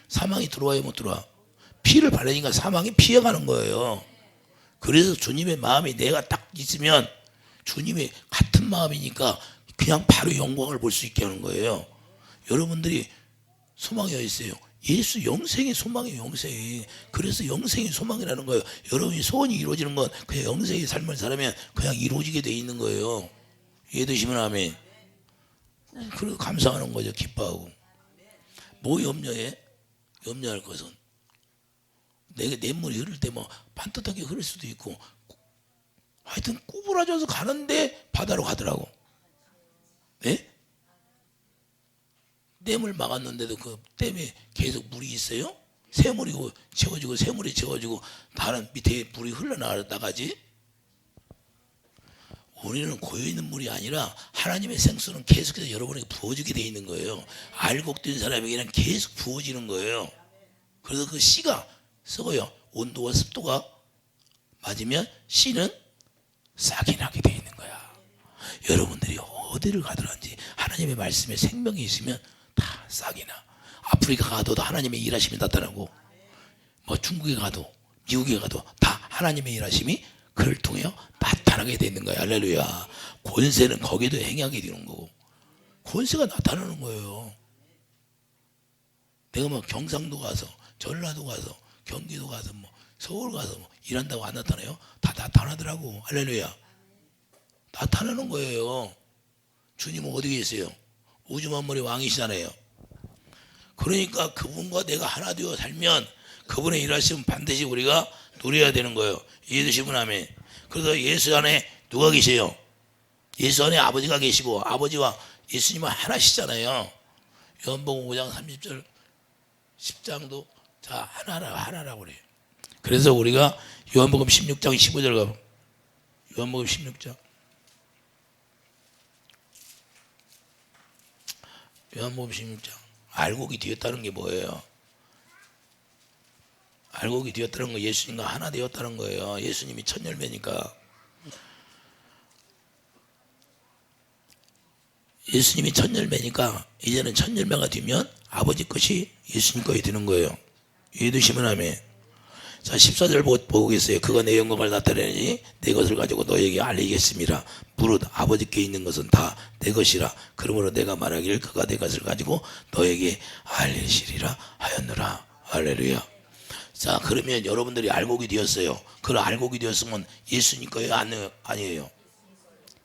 사망이 들어와요? 못 들어와? 피를 바르니까 사망이 피해가는 거예요. 그래서 주님의 마음이 내가 딱 있으면 주님의 같은 마음이니까 그냥 바로 영광을 볼 수 있게 하는 거예요. 여러분들이 소망이 어디 있어요? 예수 영생의 소망이에요. 영생이. 그래서 영생의 소망이라는 거예요. 여러분이 소원이 이루어지는 건 그냥 영생의 삶을 살면 그냥 이루어지게 돼 있는 거예요. 이해되시면 아멘. 그래서 감사하는 거죠. 기뻐하고. 뭐 염려해? 염려할 것은 내게 냇물이 흐를 때 뭐 반듯하게 흐를 수도 있고 하여튼 구부러져서 가는데 바다로 가더라고. 네? 댐을 막았는데도 그 댐에 계속 물이 있어요? 새물이 채워지고 새물이 채워지고 다른 밑에 물이 흘러나가지. 우리는 고여있는 물이 아니라 하나님의 생수는 계속해서 여러분에게 부어지게 돼 있는 거예요. 알곡된 사람에게는 계속 부어지는 거예요. 그래서 그 씨가 썩어요. 온도와 습도가 맞으면 씨는 싹이 나게 돼 있는 거야. 여러분들이 어디를 가더라든지 하나님의 말씀에 생명이 있으면 다 싹이 나. 아프리카 가도 하나님의 일하심이 나타나고, 뭐 중국에 가도 미국에 가도 다 하나님의 일하심이 그를 통해 나타나게 되는 거야. 할렐루야. 권세는 거기도 행하게 되는 거고, 권세가 나타나는 거예요. 내가 뭐 경상도 가서, 전라도 가서, 경기도 가서, 뭐 서울 가서 뭐 일한다고 안 나타나요? 다 나타나더라고. 할렐루야. 나타나는 거예요. 주님은 어디 계세요? 우주 만물의 왕이시잖아요. 그러니까 그분과 내가 하나 되어 살면 그분의 일하시면 반드시 우리가 누려야 되는 거예요. 이해되시면 아멘. 그래서 예수 안에 누가 계세요? 예수 안에 아버지가 계시고, 아버지와 예수님은 하나시잖아요. 요한복음 5장 30절 10장도 자 하나라고 그래요. 그래서 우리가 요한복음 16장 15절 가면, 요한복음 16장, 요한복음 16장, 알곡이 되었다는 게 뭐예요? 알곡이 되었다는 거, 예수님과 하나 되었다는 거예요. 예수님이 첫 열매니까. 예수님이 첫 열매니까 이제는 첫 열매가 되면 아버지 것이 예수님 것이 되는 거예요. 이해되시면 아멘. 자, 14절 보겠어요. 그가 내 영광을 나타내니 내 것을 가지고 너에게 알리겠습니다. 무릇 아버지께 있는 것은 다 내 것이라. 그러므로 내가 말하기를 그가 내 것을 가지고 너에게 알리시리라 하였노라. 할렐루야. 자, 그러면 여러분들이 알곡이 되었어요. 그 알곡이 되었으면 예수님 거예요? 아니에요?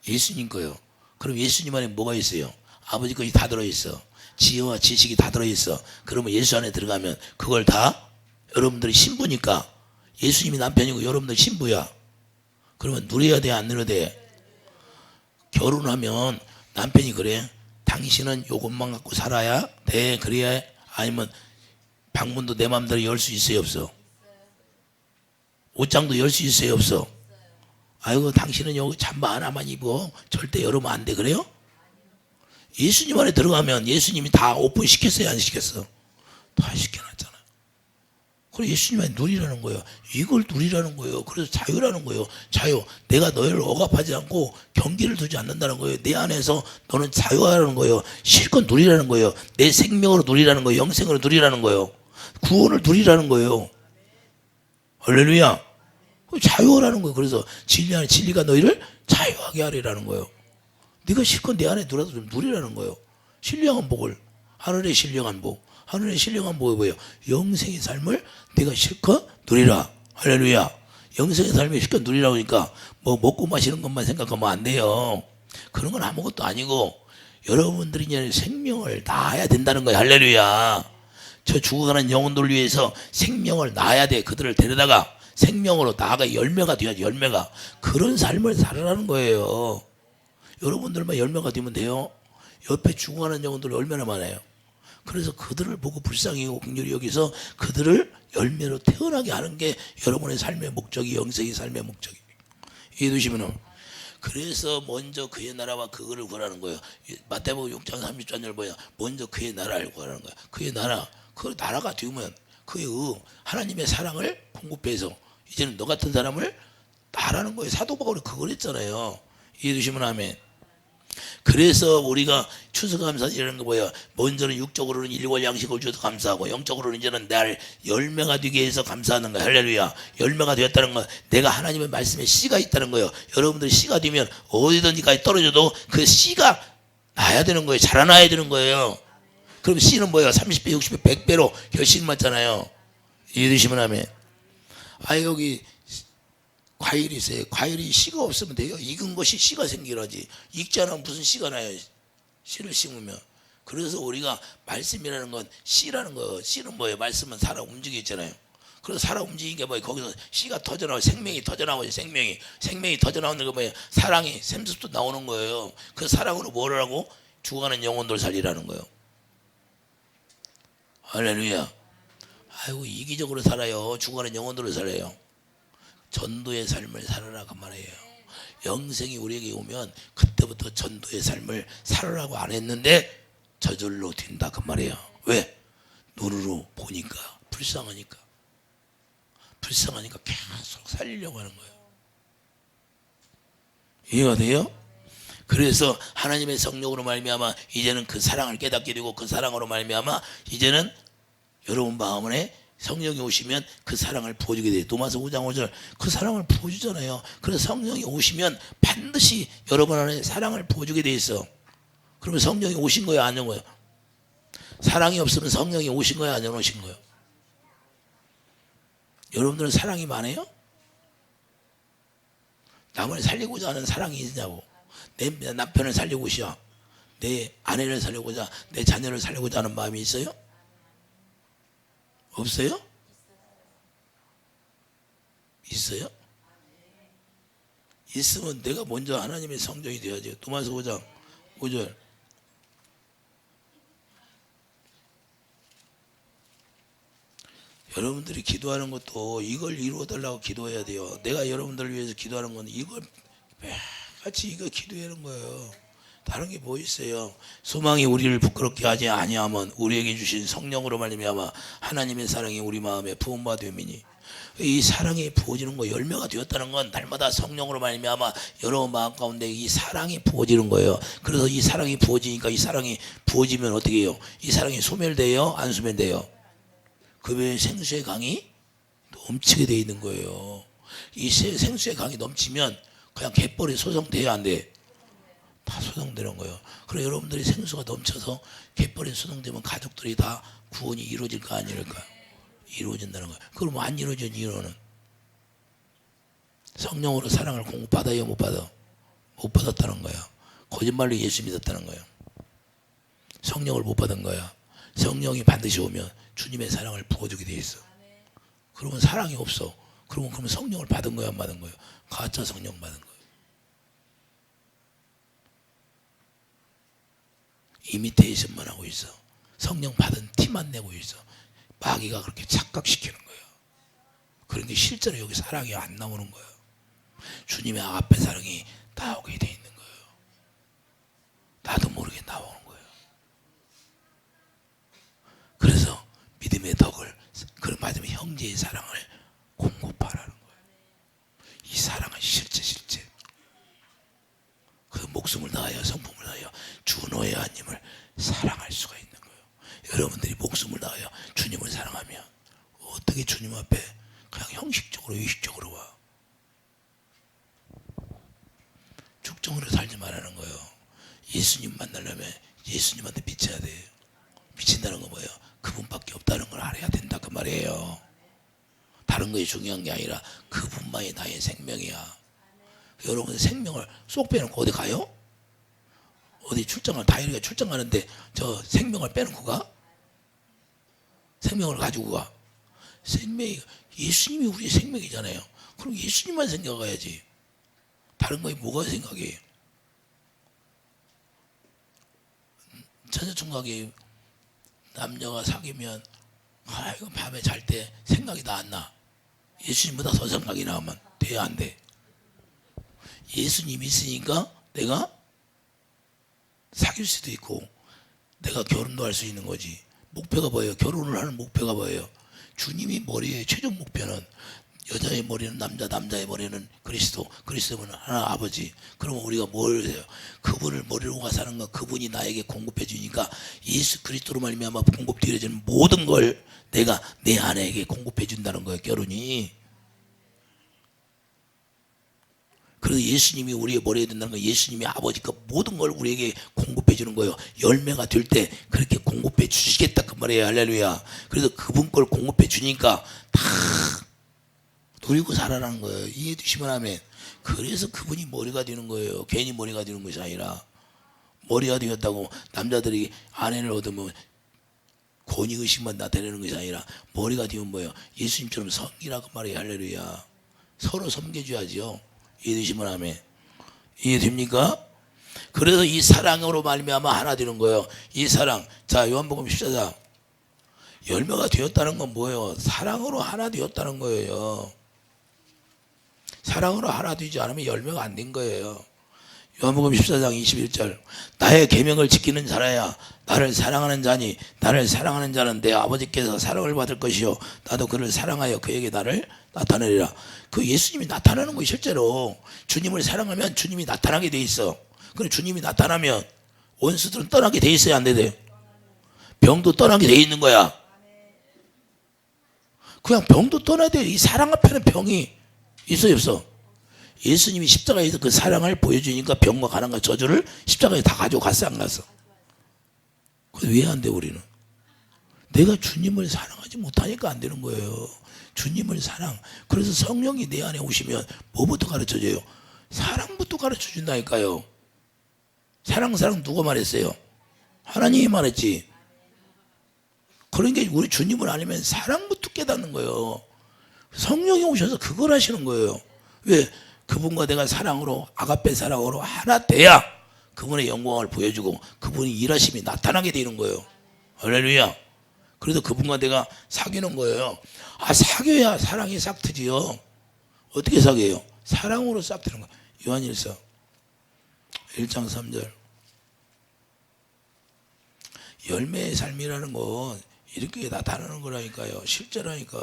예수님 거예요. 그럼 예수님 안에 뭐가 있어요? 아버지 것이 다 들어있어. 지혜와 지식이 다 들어있어. 그러면 예수 안에 들어가면 그걸 다 여러분들이 신부니까, 예수님이 남편이고 여러분들 신부야. 그러면 누려야 돼, 안 누려야 돼? 결혼하면 남편이 그래, 당신은 요것만 갖고 살아야 돼, 그래야? 아니면 방문도 내 마음대로 열 수 있어요, 없어? 옷장도 열 수 있어요, 없어? 아이고, 당신은 여기 잠바 하나만 입어, 절대 열으면 안 돼, 그래요? 예수님 안에 들어가면 예수님이 다 오픈 시켰어요, 안 시켰어? 다 시켜놨잖아. 그래, 예수님 안에 누리라는 거예요. 이걸 누리라는 거예요. 그래서 자유라는 거예요. 자유. 내가 너희를 억압하지 않고 경계를 두지 않는다는 거예요. 내 안에서 너는 자유하라는 거예요. 실컷 누리라는 거예요. 내 생명으로 누리라는 거예요. 영생으로 누리라는 거예요. 구원을 누리라는 거예요. 할렐루야. 자유하라는 거예요. 그래서 진리 안에, 진리가 너희를 자유하게 하리라는 거예요. 네가 실컷 내 안에 들어서 좀 누리라는 거예요. 신령한 복을, 하늘의 신령한 복, 하늘의 신령한 복이 뭐예요? 영생의 삶을 네가 실컷 누리라. 할렐루야. 영생의 삶을 실컷 누리라고 하니까 뭐 먹고 마시는 것만 생각하면 안 돼요. 그런 건 아무것도 아니고 여러분들이 이제 생명을 낳아야 된다는 거예요. 할렐루야. 저 죽어가는 영혼들 위해서 생명을 낳아야 돼. 그들을 데려다가 생명으로 나아가 열매가 돼야지. 열매가. 그런 삶을 살아라는 거예요. 여러분들만 열매가 되면 돼요. 옆에 죽어가는 영혼들 얼마나 많아요. 그래서 그들을 보고 불쌍히 여기고 긍휼히 여기서 그들을 열매로 태어나게 하는 게 여러분의 삶의 목적이, 영생의 삶의 목적이. 이해되시면은, 그래서 먼저 그의 나라와 그거를 구하라는 거예요. 마태복음 6장 30절 뭐야? 먼저 그의 나라를 구하라는 거야. 그의 나라, 그 나라가 되면 그의 하나님의 사랑을 공급해서 이제는 너 같은 사람을 나라는 거예요. 사도 바울이 그걸 했잖아요. 이해되시면 아멘. 그래서 우리가 추수감사 이라는 거 뭐예요? 먼저는 육적으로는 일월 양식을 줘서 감사하고, 영적으로는 이제는 날 열매가 되게 해서 감사하는 거야. 할렐루야. 열매가 되었다는 건 내가 하나님의 말씀에 씨가 있다는 거예요. 여러분들이 씨가 되면 어디든지까지 떨어져도 그 씨가 나야 되는 거예요. 자라나야 되는 거예요. 그럼 씨는 뭐예요? 30배, 60배, 100배로 결실 맞잖아요. 이해되시면 하면, 여기 과일이 있어요. 과일이 씨가 없으면 돼요. 익은 것이 씨가 생기라지. 익지 않으면 무슨 씨가 나요? 씨를 심으면. 그래서 우리가 말씀이라는 건 씨라는 거. 씨는 뭐예요? 말씀은 살아 움직이잖아요. 그래서 살아 움직이는 게 뭐예요? 거기서 씨가 터져나오고 생명이 터져나오죠. 생명이 터져나오는 게 뭐예요? 사랑이 샘습도 나오는 거예요. 그 사랑으로 뭘 하라고? 죽어가는 영혼들 살리라는 거예요. 할렐루야. 아이고, 이기적으로 살아요. 죽어가는 영혼들을 살아요. 전도의 삶을 살아라 그 말이에요. 영생이 우리에게 오면 그때부터 전도의 삶을 살으라고 안 했는데 저절로 된다 그 말이에요. 왜? 눈으로 보니까 불쌍하니까 계속 살리려고 하는 거예요. 이해가 돼요? 그래서 하나님의 성령으로 말미암아 이제는 그 사랑을 깨닫게 되고 그 사랑으로 말미암아 이제는 여러분 마음에 성령이 오시면 그 사랑을 부어주게 돼요. 도마서 5장 5절 그 사랑을 부어주잖아요. 그래서 성령이 오시면 반드시 여러분 안에 사랑을 부어주게 돼 있어. 그러면 성령이 오신 거예요, 안 온 거예요? 사랑이 없으면 성령이 오신 거예요, 안 오신 거예요? 여러분들은 사랑이 많아요? 남을 살리고자 하는 사랑이 있냐고. 내 남편을 살리고 싶어, 내 아내를 살리고자, 내 자녀를 살리고자 하는 마음이 있어요? 없어요? 있어요? 있으면 내가 먼저 하나님의 성전이 되어야죠. 도마서 5장 5절 여러분들이 기도하는 것도 이걸 이루어달라고 기도해야 돼요. 내가 여러분들을 위해서 기도하는 건 이걸 매일같이 이거 기도하는 거예요. 다른 게 뭐 있어요? 소망이 우리를 부끄럽게 하지 아니하면 우리에게 주신 성령으로 말미암아 하나님의 사랑이 우리 마음에 부음바 되미니. 이 사랑이 부어지는 거, 열매가 되었다는 건 날마다 성령으로 말미암아 여러분 마음 가운데 이 사랑이 부어지는 거예요. 그래서 이 사랑이 부어지니까 이 사랑이 부어지면 어떻게 해요? 이 사랑이 소멸돼요? 안 소멸돼요? 그 외에 생수의 강이 넘치게 돼 있는 거예요. 이 생수의 강이 넘치면 그냥 갯벌이 소성돼야 안 돼? 다 소성되는 거예요. 그럼 여러분들이 생수가 넘쳐서 갯벌이 소성되면 가족들이 다 구원이 이루어질까 아니랄까? 이루어진다는 거예요. 그럼 안 이루어진 이유는 성령으로 사랑을 공급받아요, 못 받아? 못 받았다는 거야. 거짓말로 예수 믿었다는 거예요. 성령을 못 받은 거야. 성령이 반드시 오면 주님의 사랑을 부어주게 돼 있어. 그러면 사랑이 없어. 그러면 성령을 받은 거야, 안 받은 거예요? 가짜 성령 받은 거예요. 이미테이션만 하고 있어. 성령 받은 티만 내고 있어. 마귀가 그렇게 착각시키는 거예요. 그런데 실제로 여기 사랑이 안 나오는 거예요. 주님의 앞에 사랑이 나오게 돼 있는 거예요. 나도 모르게 나오는 거예요. 그래서 믿음의 덕을, 그런 말하자면 형제의 사랑을 공급하라는 거예요. 이 사랑은 실제 그 목숨을 다하여 성품을 다하여 주 너의 하나님을 사랑할 수가 있는 거예요. 여러분들이 목숨을 다하여 주님을 사랑하면 어떻게 주님 앞에 그냥 형식적으로 의식적으로 와? 죽정으로 살지 말라는 거예요. 예수님 만나려면 예수님한테 미쳐야 돼. 미친다는 건 뭐예요? 그분밖에 없다는 걸 알아야 된다 그 말이에요. 다른 거에 중요한 게 아니라 그분만이 나의 생명이야. 여러분 생명을 쏙 빼놓고 어디 가요? 어디 출장을, 다이리가 출장 가는데 저 생명을 빼놓고 가? 생명을 가지고 가? 생명이, 예수님이 우리의 생명이잖아요. 그럼 예수님만 생각해야지. 다른 거에 뭐가 생각해? 처녀총각이 남녀가 사귀면 이거 밤에 잘 때 생각이 나 안 나? 예수님보다 더 생각이 나면 돼, 안 돼? 예수님이 있으니까 내가 사귈 수도 있고 내가 결혼도 할 수 있는 거지. 목표가 뭐예요? 결혼을 하는 목표가 뭐예요? 주님이 머리의 최종 목표는 여자의 머리는 남자, 남자의 머리는 그리스도, 그리스도는 하나 아버지. 그러면 우리가 뭘 해요? 그분을 머리로 가서 하는 건 그분이 나에게 공급해 주니까 예수 그리스도로 말미암아 공급되어지는 모든 걸 내가 내 아내에게 공급해 준다는 거예요. 결혼이. 그래서 예수님이 우리의 머리에 든다는 건 예수님이 아버지가 모든 걸 우리에게 공급해 주는 거예요. 열매가 될 때 그렇게 공급해 주시겠다 그 말이에요. 할렐루야. 그래서 그분 걸 공급해 주니까 다 누리고 살아라는 거예요. 이해해 주시면 하면. 그래서 그분이 머리가 되는 거예요. 괜히 머리가 되는 것이 아니라 머리가 되었다고 남자들이 아내를 얻으면 권위의식만 나타내는 것이 아니라 머리가 되면 뭐예요? 예수님처럼 성이라고 말해요. 할렐루야. 서로 섬겨줘야지요. 이해되시면 하면. 이해됩니까? 그래서 이 사랑으로 말미암아 하나 되는 거예요. 이 사랑. 자, 요한복음 14장. 열매가 되었다는 건 뭐예요? 사랑으로 하나 되었다는 거예요. 사랑으로 하나 되지 않으면 열매가 안 된 거예요. 요한복음 14장 21절 나의 계명을 지키는 자라야 나를 사랑하는 자니 나를 사랑하는 자는 내 아버지께서 사랑을 받을 것이요 나도 그를 사랑하여 그에게 나를 나타내리라. 그 예수님이 나타나는 거예요. 실제로 주님을 사랑하면 주님이 나타나게 돼 있어. 그럼 주님이 나타나면 원수들은 떠나게 돼 있어야 안 돼요. 병도 떠나게 돼 있는 거야. 그냥 병도 떠나야 돼. 이 사랑 앞에는 병이 있어요 없어? 예수님이 십자가에서 그 사랑을 보여주니까 병과 가난과 저주를 십자가에 다 가져갔어 안 갔어? 왜 안 돼 우리는? 내가 주님을 사랑하지 못하니까 안 되는 거예요. 주님을 사랑. 그래서 성령이 내 안에 오시면 뭐부터 가르쳐줘요? 사랑부터 가르쳐준다니까요. 사랑 누가 말했어요? 하나님이 말했지. 그런 게 우리 주님을 알면 사랑부터 깨닫는 거예요. 성령이 오셔서 그걸 하시는 거예요. 왜? 그분과 내가 사랑으로 아가페 사랑으로 하나 돼야 그분의 영광을 보여주고 그분의 일하심이 나타나게 되는 거예요. 할렐루야. 그래서 그분과 내가 사귀는 거예요. 아, 사귀어야 사랑이 싹 트지요. 어떻게 사귀어요? 사랑으로 싹 트는 거예요. 요한일서 1장 3절 열매의 삶이라는 건 이렇게 나타나는 거라니까요. 실제라니까.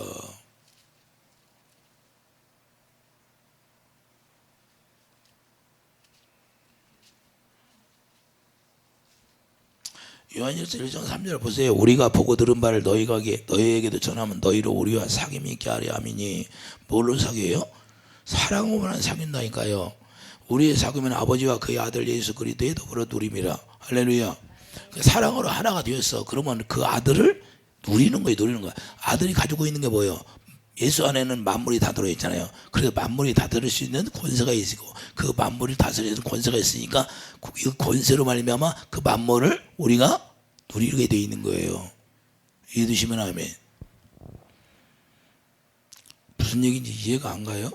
요한일서 1장 3절 보세요. 우리가 보고 들은 바를 너희에게도 전하면 너희로 우리와 사귐이 있게 하려 함이니 뭘로 사귀어요? 사랑으로만 사귄다니까요. 우리의 사귐은 아버지와 그의 아들 예수 그리스도의 더불어 누림이라. 할렐루야. 사랑으로 하나가 되었어. 그러면 그 아들을 누리는 거예요. 아들이 가지고 있는 게 뭐예요? 예수 안에는 만물이 다 들어있잖아요. 그래서 만물이 다 들을 수 있는 권세가 있고 그 만물을 다스리는 권세가 있으니까 그 권세로 말미암아 그 만물을 우리가 누리게 되어 있는 거예요. 이해되시면 아멘. 무슨 얘기인지 이해가 안 가요?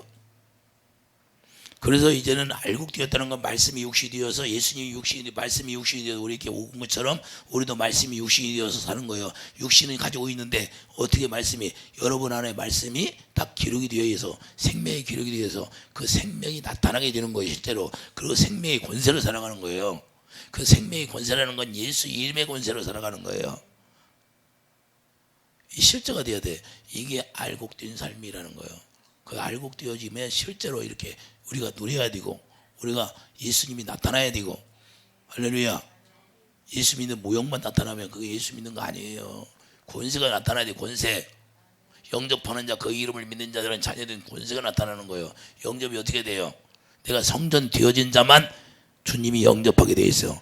그래서 이제는 알곡되었다는 건 말씀이 육신이 되어서 예수님이 육신이 말씀이 육신이 되어서 우리 이렇게 온 것처럼 우리도 말씀이 육신이 되어서 사는 거예요. 육신은 가지고 있는데 어떻게 말씀이 여러분 안에 말씀이 딱 기록이 되어 있어 생명의 기록이 되어서 그 생명이 나타나게 되는 거예요. 실제로. 그리고 생명의 권세로 살아가는 거예요. 그 생명의 권세라는 건 예수 이름의 권세로 살아가는 거예요. 이 실제가 돼야 돼. 이게 알곡된 삶이라는 거예요. 그 알곡되어지면 실제로 이렇게 우리가 누려야 되고 우리가 예수님이 나타나야 되고. 할렐루야. 예수 믿는 모형만 나타나면 그게 예수 믿는 거 아니에요. 권세가 나타나야 돼. 권세. 영접하는 자 그 이름을 믿는 자들은 자녀된 권세가 나타나는 거예요. 영접이 어떻게 돼요? 내가 성전 되어진 자만 주님이 영접하게 돼 있어요.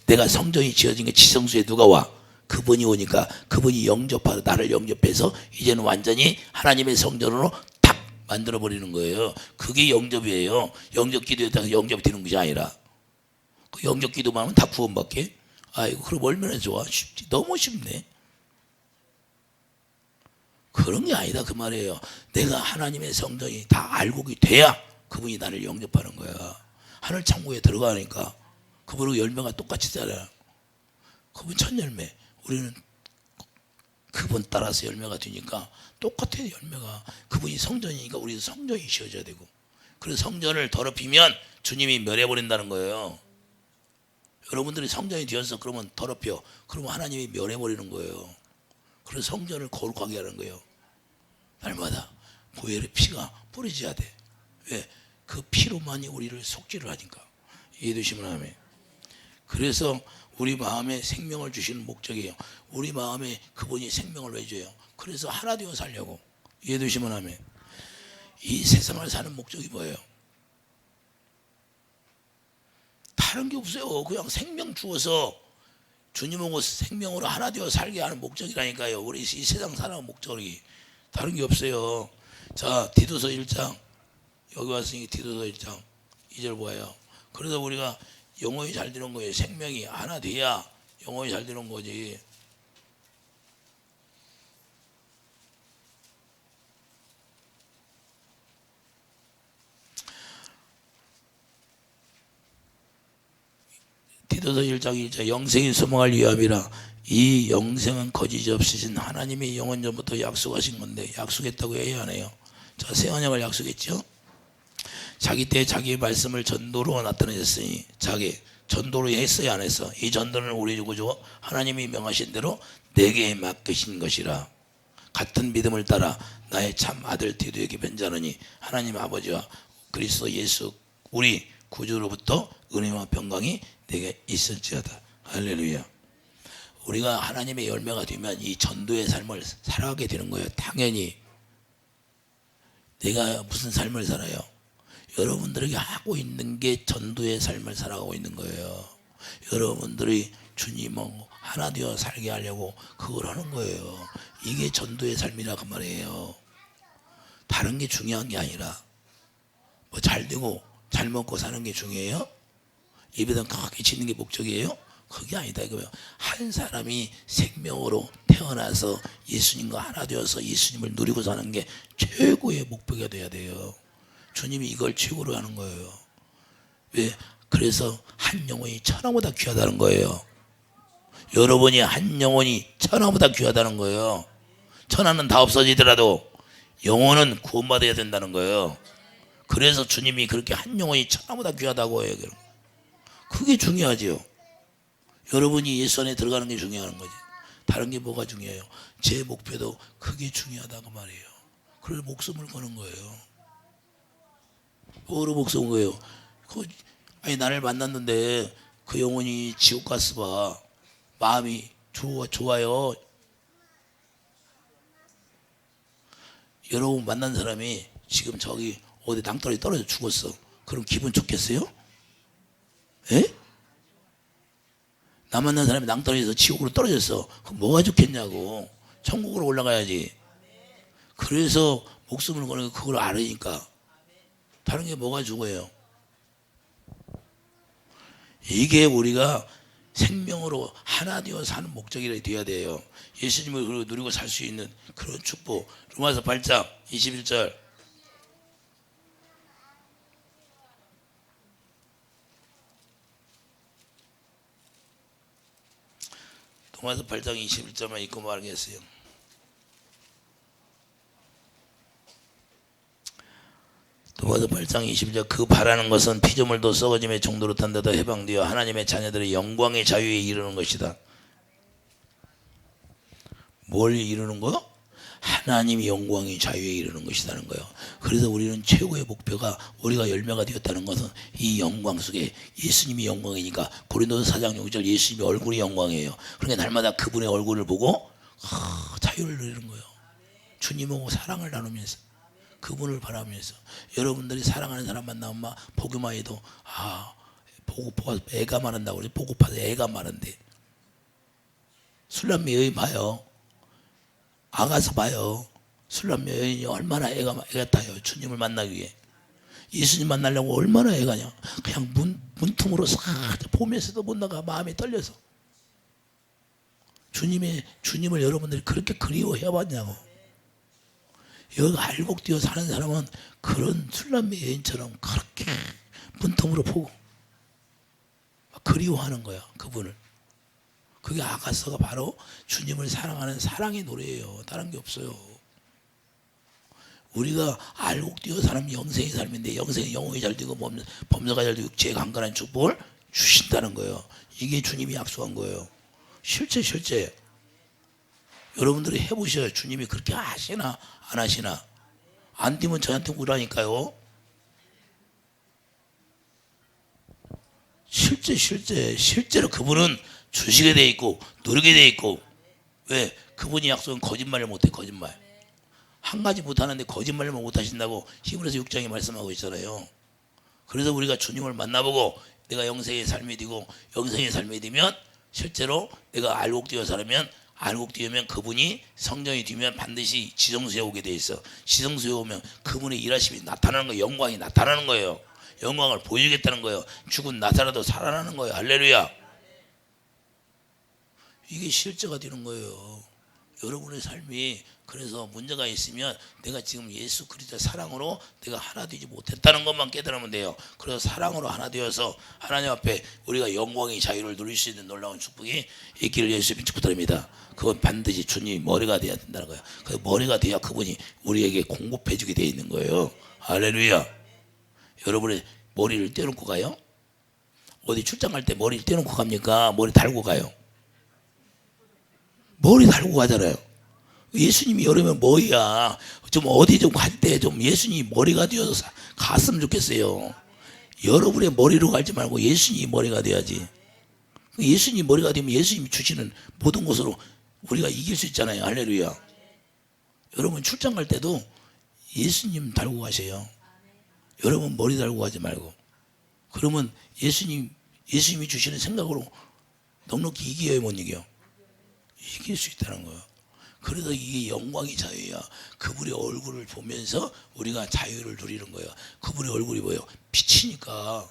내가 성전이 지어진 게 지성소에 누가 와? 그분이 오니까 그분이 영접하고 나를 영접해서 이제는 완전히 하나님의 성전으로 만들어 버리는 거예요. 그게 영접이에요. 영접 기도에다가 영접이 되는 것이 아니라 그 영접 기도만 하면 다 구원받게. 아이고 그럼 얼마나 좋아. 쉽지. 너무 쉽네. 그런 게 아니다 그 말이에요. 내가 하나님의 성전이 다 알곡이 돼야 그분이 나를 영접하는 거야. 하늘 창고에 들어가니까 그분하고 열매가 똑같이 자라요. 그분 첫 열매. 우리는 그분 따라서 열매가 되니까 똑같아요. 열매가. 그분이 성전이니까 우리도 성전이 지어져야 되고. 그래서 성전을 더럽히면 주님이 멸해버린다는 거예요. 여러분들이 성전이 되어서 그러면 더럽혀. 그러면 하나님이 멸해버리는 거예요. 그래서 성전을 거룩하게 하는 거예요. 날마다 보혈의 피가 뿌려져야 돼. 왜? 그 피로만이 우리를 속죄를 하니까. 이해되시면 아멘. 그래서 우리 마음에 생명을 주시는 목적이에요. 우리 마음에 그분이 생명을 왜 줘요? 그래서 하나 되어 살려고. 이해되시면 아멘. 이 세상을 사는 목적이 뭐예요? 다른 게 없어요. 그냥 생명 주어서 주님하고 생명으로 하나 되어 살게 하는 목적이라니까요. 우리 이 세상 살아가는 목적이 다른 게 없어요. 자, 디도서 1장 여기 왔으니 디도서 1장 2절 보아요. 그래서 우리가 영혼이 잘 되는 거예요. 생명이 하나 돼야 영혼이 잘 되는 거지. 디도서 1장 1절 영생이 소망할 위함이라. 이 영생은 거짓이 없으신 하나님이 영원 전부터 약속하신 건데 약속했다고 해야 하네요. 자, 새 언약을 약속했죠. 자기 때 자기의 말씀을 전도로 나타내셨으니 자기 전도로 했어요 안 했어? 이 전도는 우리 구주 하나님이 명하신 대로 내게 맡기신 것이라. 같은 믿음을 따라 나의 참 아들 디도에게 변자하니 하나님 아버지와 그리스도 예수 우리 구주로부터 은혜와 평강이 내게 있을지어다. 할렐루야. 우리가 하나님의 열매가 되면 이 전도의 삶을 살아가게 되는 거예요. 당연히. 내가 무슨 삶을 살아요? 여러분들에게 하고 있는 게 전도의 삶을 살아가고 있는 거예요. 여러분들이 주님하고 하나 되어 살게 하려고 그걸 하는 거예요. 이게 전도의 삶이라고 말이에요. 다른 게 중요한 게 아니라 뭐 잘 되고 잘 먹고 사는 게 중요해요? 입에다 크게 짓는 게 목적이에요? 그게 아니다 이거예요. 한 사람이 생명으로 태어나서 예수님과 하나 되어서 예수님을 누리고 사는 게 최고의 목표가 돼야 돼요. 주님이 이걸 최고로 하는 거예요. 왜? 그래서 한 영혼이 천하보다 귀하다는 거예요. 여러분이 한 영혼이 천하보다 귀하다는 거예요. 천하는 다 없어지더라도 영혼은 구원받아야 된다는 거예요. 그래서 주님이 그렇게 한 영혼이 천하보다 귀하다고 해요. 그게 중요하지요. 여러분이 예수 안에 들어가는 게 중요한 거지. 다른 게 뭐가 중요해요? 제 목표도 그게 중요하다고 말이에요. 그래서 목숨을 거는 거예요. 뭐로 목숨을 거예요? 아니 나를 만났는데 그 영혼이 지옥 갔어 봐. 마음이 좋아요. 여러분 만난 사람이 지금 저기 어디 낭떠러지 떨어져 죽었어. 그럼 기분 좋겠어요? 에? 나 만난 사람이 낭떠러지에서 지옥으로 떨어졌어. 그럼 뭐가 좋겠냐고. 천국으로 올라가야지. 그래서 목숨을 거는 거 그걸 알으니까. 다른 게 뭐가 죽어요? 이게 우리가 생명으로 하나 되어 사는 목적이 되어야 돼요. 예수님을 누리고 살 수 있는 그런 축복. 로마서 8장 21절. 로마서 8장 21절만 읽고 말하겠어요. 로마서 8장 21절. 그 바라는 것은 피조물도 썩어짐의 정도로 탄데도 해방되어 하나님의 자녀들의 영광의 자유에 이르는 것이다. 뭘 이루는 거요? 하나님의 영광의 자유에 이르는 것이라는 거예요. 그래서 우리는 최고의 목표가 우리가 열매가 되었다는 것은 이 영광 속에 예수님이 영광이니까 고린도서 4장 6절 예수님의 얼굴이 영광이에요. 그러니까 날마다 그분의 얼굴을 보고 자유를 누리는 거예요. 주님하고 사랑을 나누면서 그분을 바라면서 여러분들이 사랑하는 사람 만나면 막 보기만 해도 보고파서 애가 많은다고 그래. 보고파서 애가 많은데 술남매 여인 봐요. 아가서 봐요. 술남매 여인이 얼마나 애가 타요. 주님을 만나기 위해. 예수님 만나려고 얼마나 애가냐. 그냥 문틈으로 싹 보면서도 못 나가. 마음이 떨려서. 주님을 여러분들이 그렇게 그리워해 봤냐고. 여기 알곡 뛰어 사는 사람은 그런 술남매 여인처럼 그렇게 문틈으로 보고 그리워하는 거야. 그분을. 그게 아가서가 바로 주님을 사랑하는 사랑의 노래예요. 다른 게 없어요. 우리가 알곡 뛰어 사는 영생의 삶인데 영생의 영혼이 잘 되고 범사가 잘 되고 육체의 강건한 축복을 주신다는 거예요. 이게 주님이 약속한 거예요. 실제 여러분들이 해보셔요. 주님이 그렇게 하시나 안 하시나. 안 되면 저한테 우라니까요. 실제로 그분은 주시게 돼 있고 누리게 돼 있고. 왜? 그분이 약속은 거짓말을 못해. 거짓말. 한 가지 못하는데 거짓말을 못하신다고 히브리서 6장에 말씀하고 있잖아요. 그래서 우리가 주님을 만나보고 내가 영생의 삶이 되고 영생의 삶이 되면 실제로 내가 알곡 뛰어 살면 알곡 뛰면 그분이 성령이 되면 반드시 지성소에 오게 돼 있어. 지성소에 오면 그분의 일하심이 나타나는 거예요. 영광이 나타나는 거예요. 영광을 보여주겠다는 거예요. 죽은 나사로도 살아나는 거예요. 할렐루야. 이게 실제가 되는 거예요. 여러분의 삶이. 그래서 문제가 있으면 내가 지금 예수 그리스도의 사랑으로 내가 하나 되지 못했다는 것만 깨달으면 돼요. 그래서 사랑으로 하나 되어서 하나님 앞에 우리가 영광의 자유를 누릴 수 있는 놀라운 축복이 있기를 예수님 축복드립니다. 그건 반드시 주님이 머리가 돼야 된다는 거예요. 그 머리가 돼야 그분이 우리에게 공급해 주게 돼 있는 거예요. 할렐루야. 여러분의 머리를 떼어놓고 가요? 어디 출장 갈 때 머리를 떼어놓고 갑니까? 머리 달고 가요? 머리 달고 가잖아요. 예수님이 여러분 뭐야? 좀 어디 좀 갈 때 좀 예수님 머리가 되어서 갔으면 좋겠어요. 여러분의 머리로 갈지 말고 예수님 머리가 돼야지. 예수님 머리가 되면 예수님이 주시는 모든 것으로 우리가 이길 수 있잖아요. 할렐루야. 여러분 출장 갈 때도 예수님 달고 가세요. 여러분 머리 달고 가지 말고. 그러면 예수님이 주시는 생각으로 넉넉히 이겨요, 못 이겨? 이길 수 있다는 거예요. 그래서 이게 영광이 자유야. 그분의 얼굴을 보면서 우리가 자유를 누리는 거예요. 그분의 얼굴이 뭐예요? 빛이니까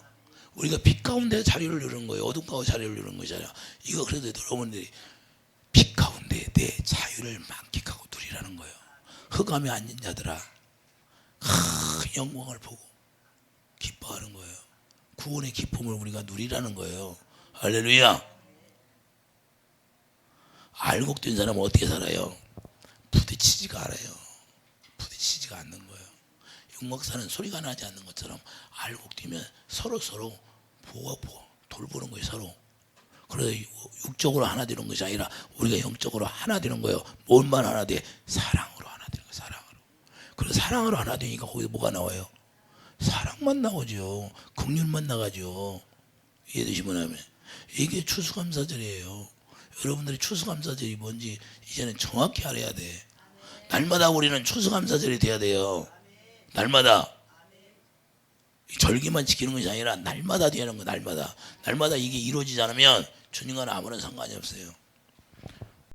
우리가 빛 가운데 자유를 누리는 거예요. 어둠 가운데 자유를 누리는 거잖아요. 이거 그래도 여러분들이 빛 가운데 내 자유를 만끽하고 누리라는 거예요. 흑암에 앉은 자들아, 큰 영광을 보고 기뻐하는 거예요. 구원의 기쁨을 우리가 누리라는 거예요. 할렐루야. 알곡된 사람은 어떻게 살아요? 부딪히지가 않아요. 부딪히지가 않는 거예요. 육목사는 소리가 나지 않는 것처럼 알곡되면 서로 보고 돌보는 거예요. 서로. 그래서 육적으로 하나 되는 것이 아니라 우리가 영적으로 하나 되는 거예요. 뭘만 하나 돼? 사랑으로 하나 되는 거예요. 사랑으로. 그래서 사랑으로 하나 되니까 거기서 뭐가 나와요? 사랑만 나오죠. 긍휼만 나가죠. 이해되시면 하면 이게 추수감사절이에요. 여러분들이 추수감사절이 뭔지 이제는 정확히 알아야 돼. 날마다 우리는 추수감사절이 돼야 돼요. 날마다. 절기만 지키는 것이 아니라 날마다 되는 거. 날마다 이게 이루어지지 않으면 주님과는 아무런 상관이 없어요.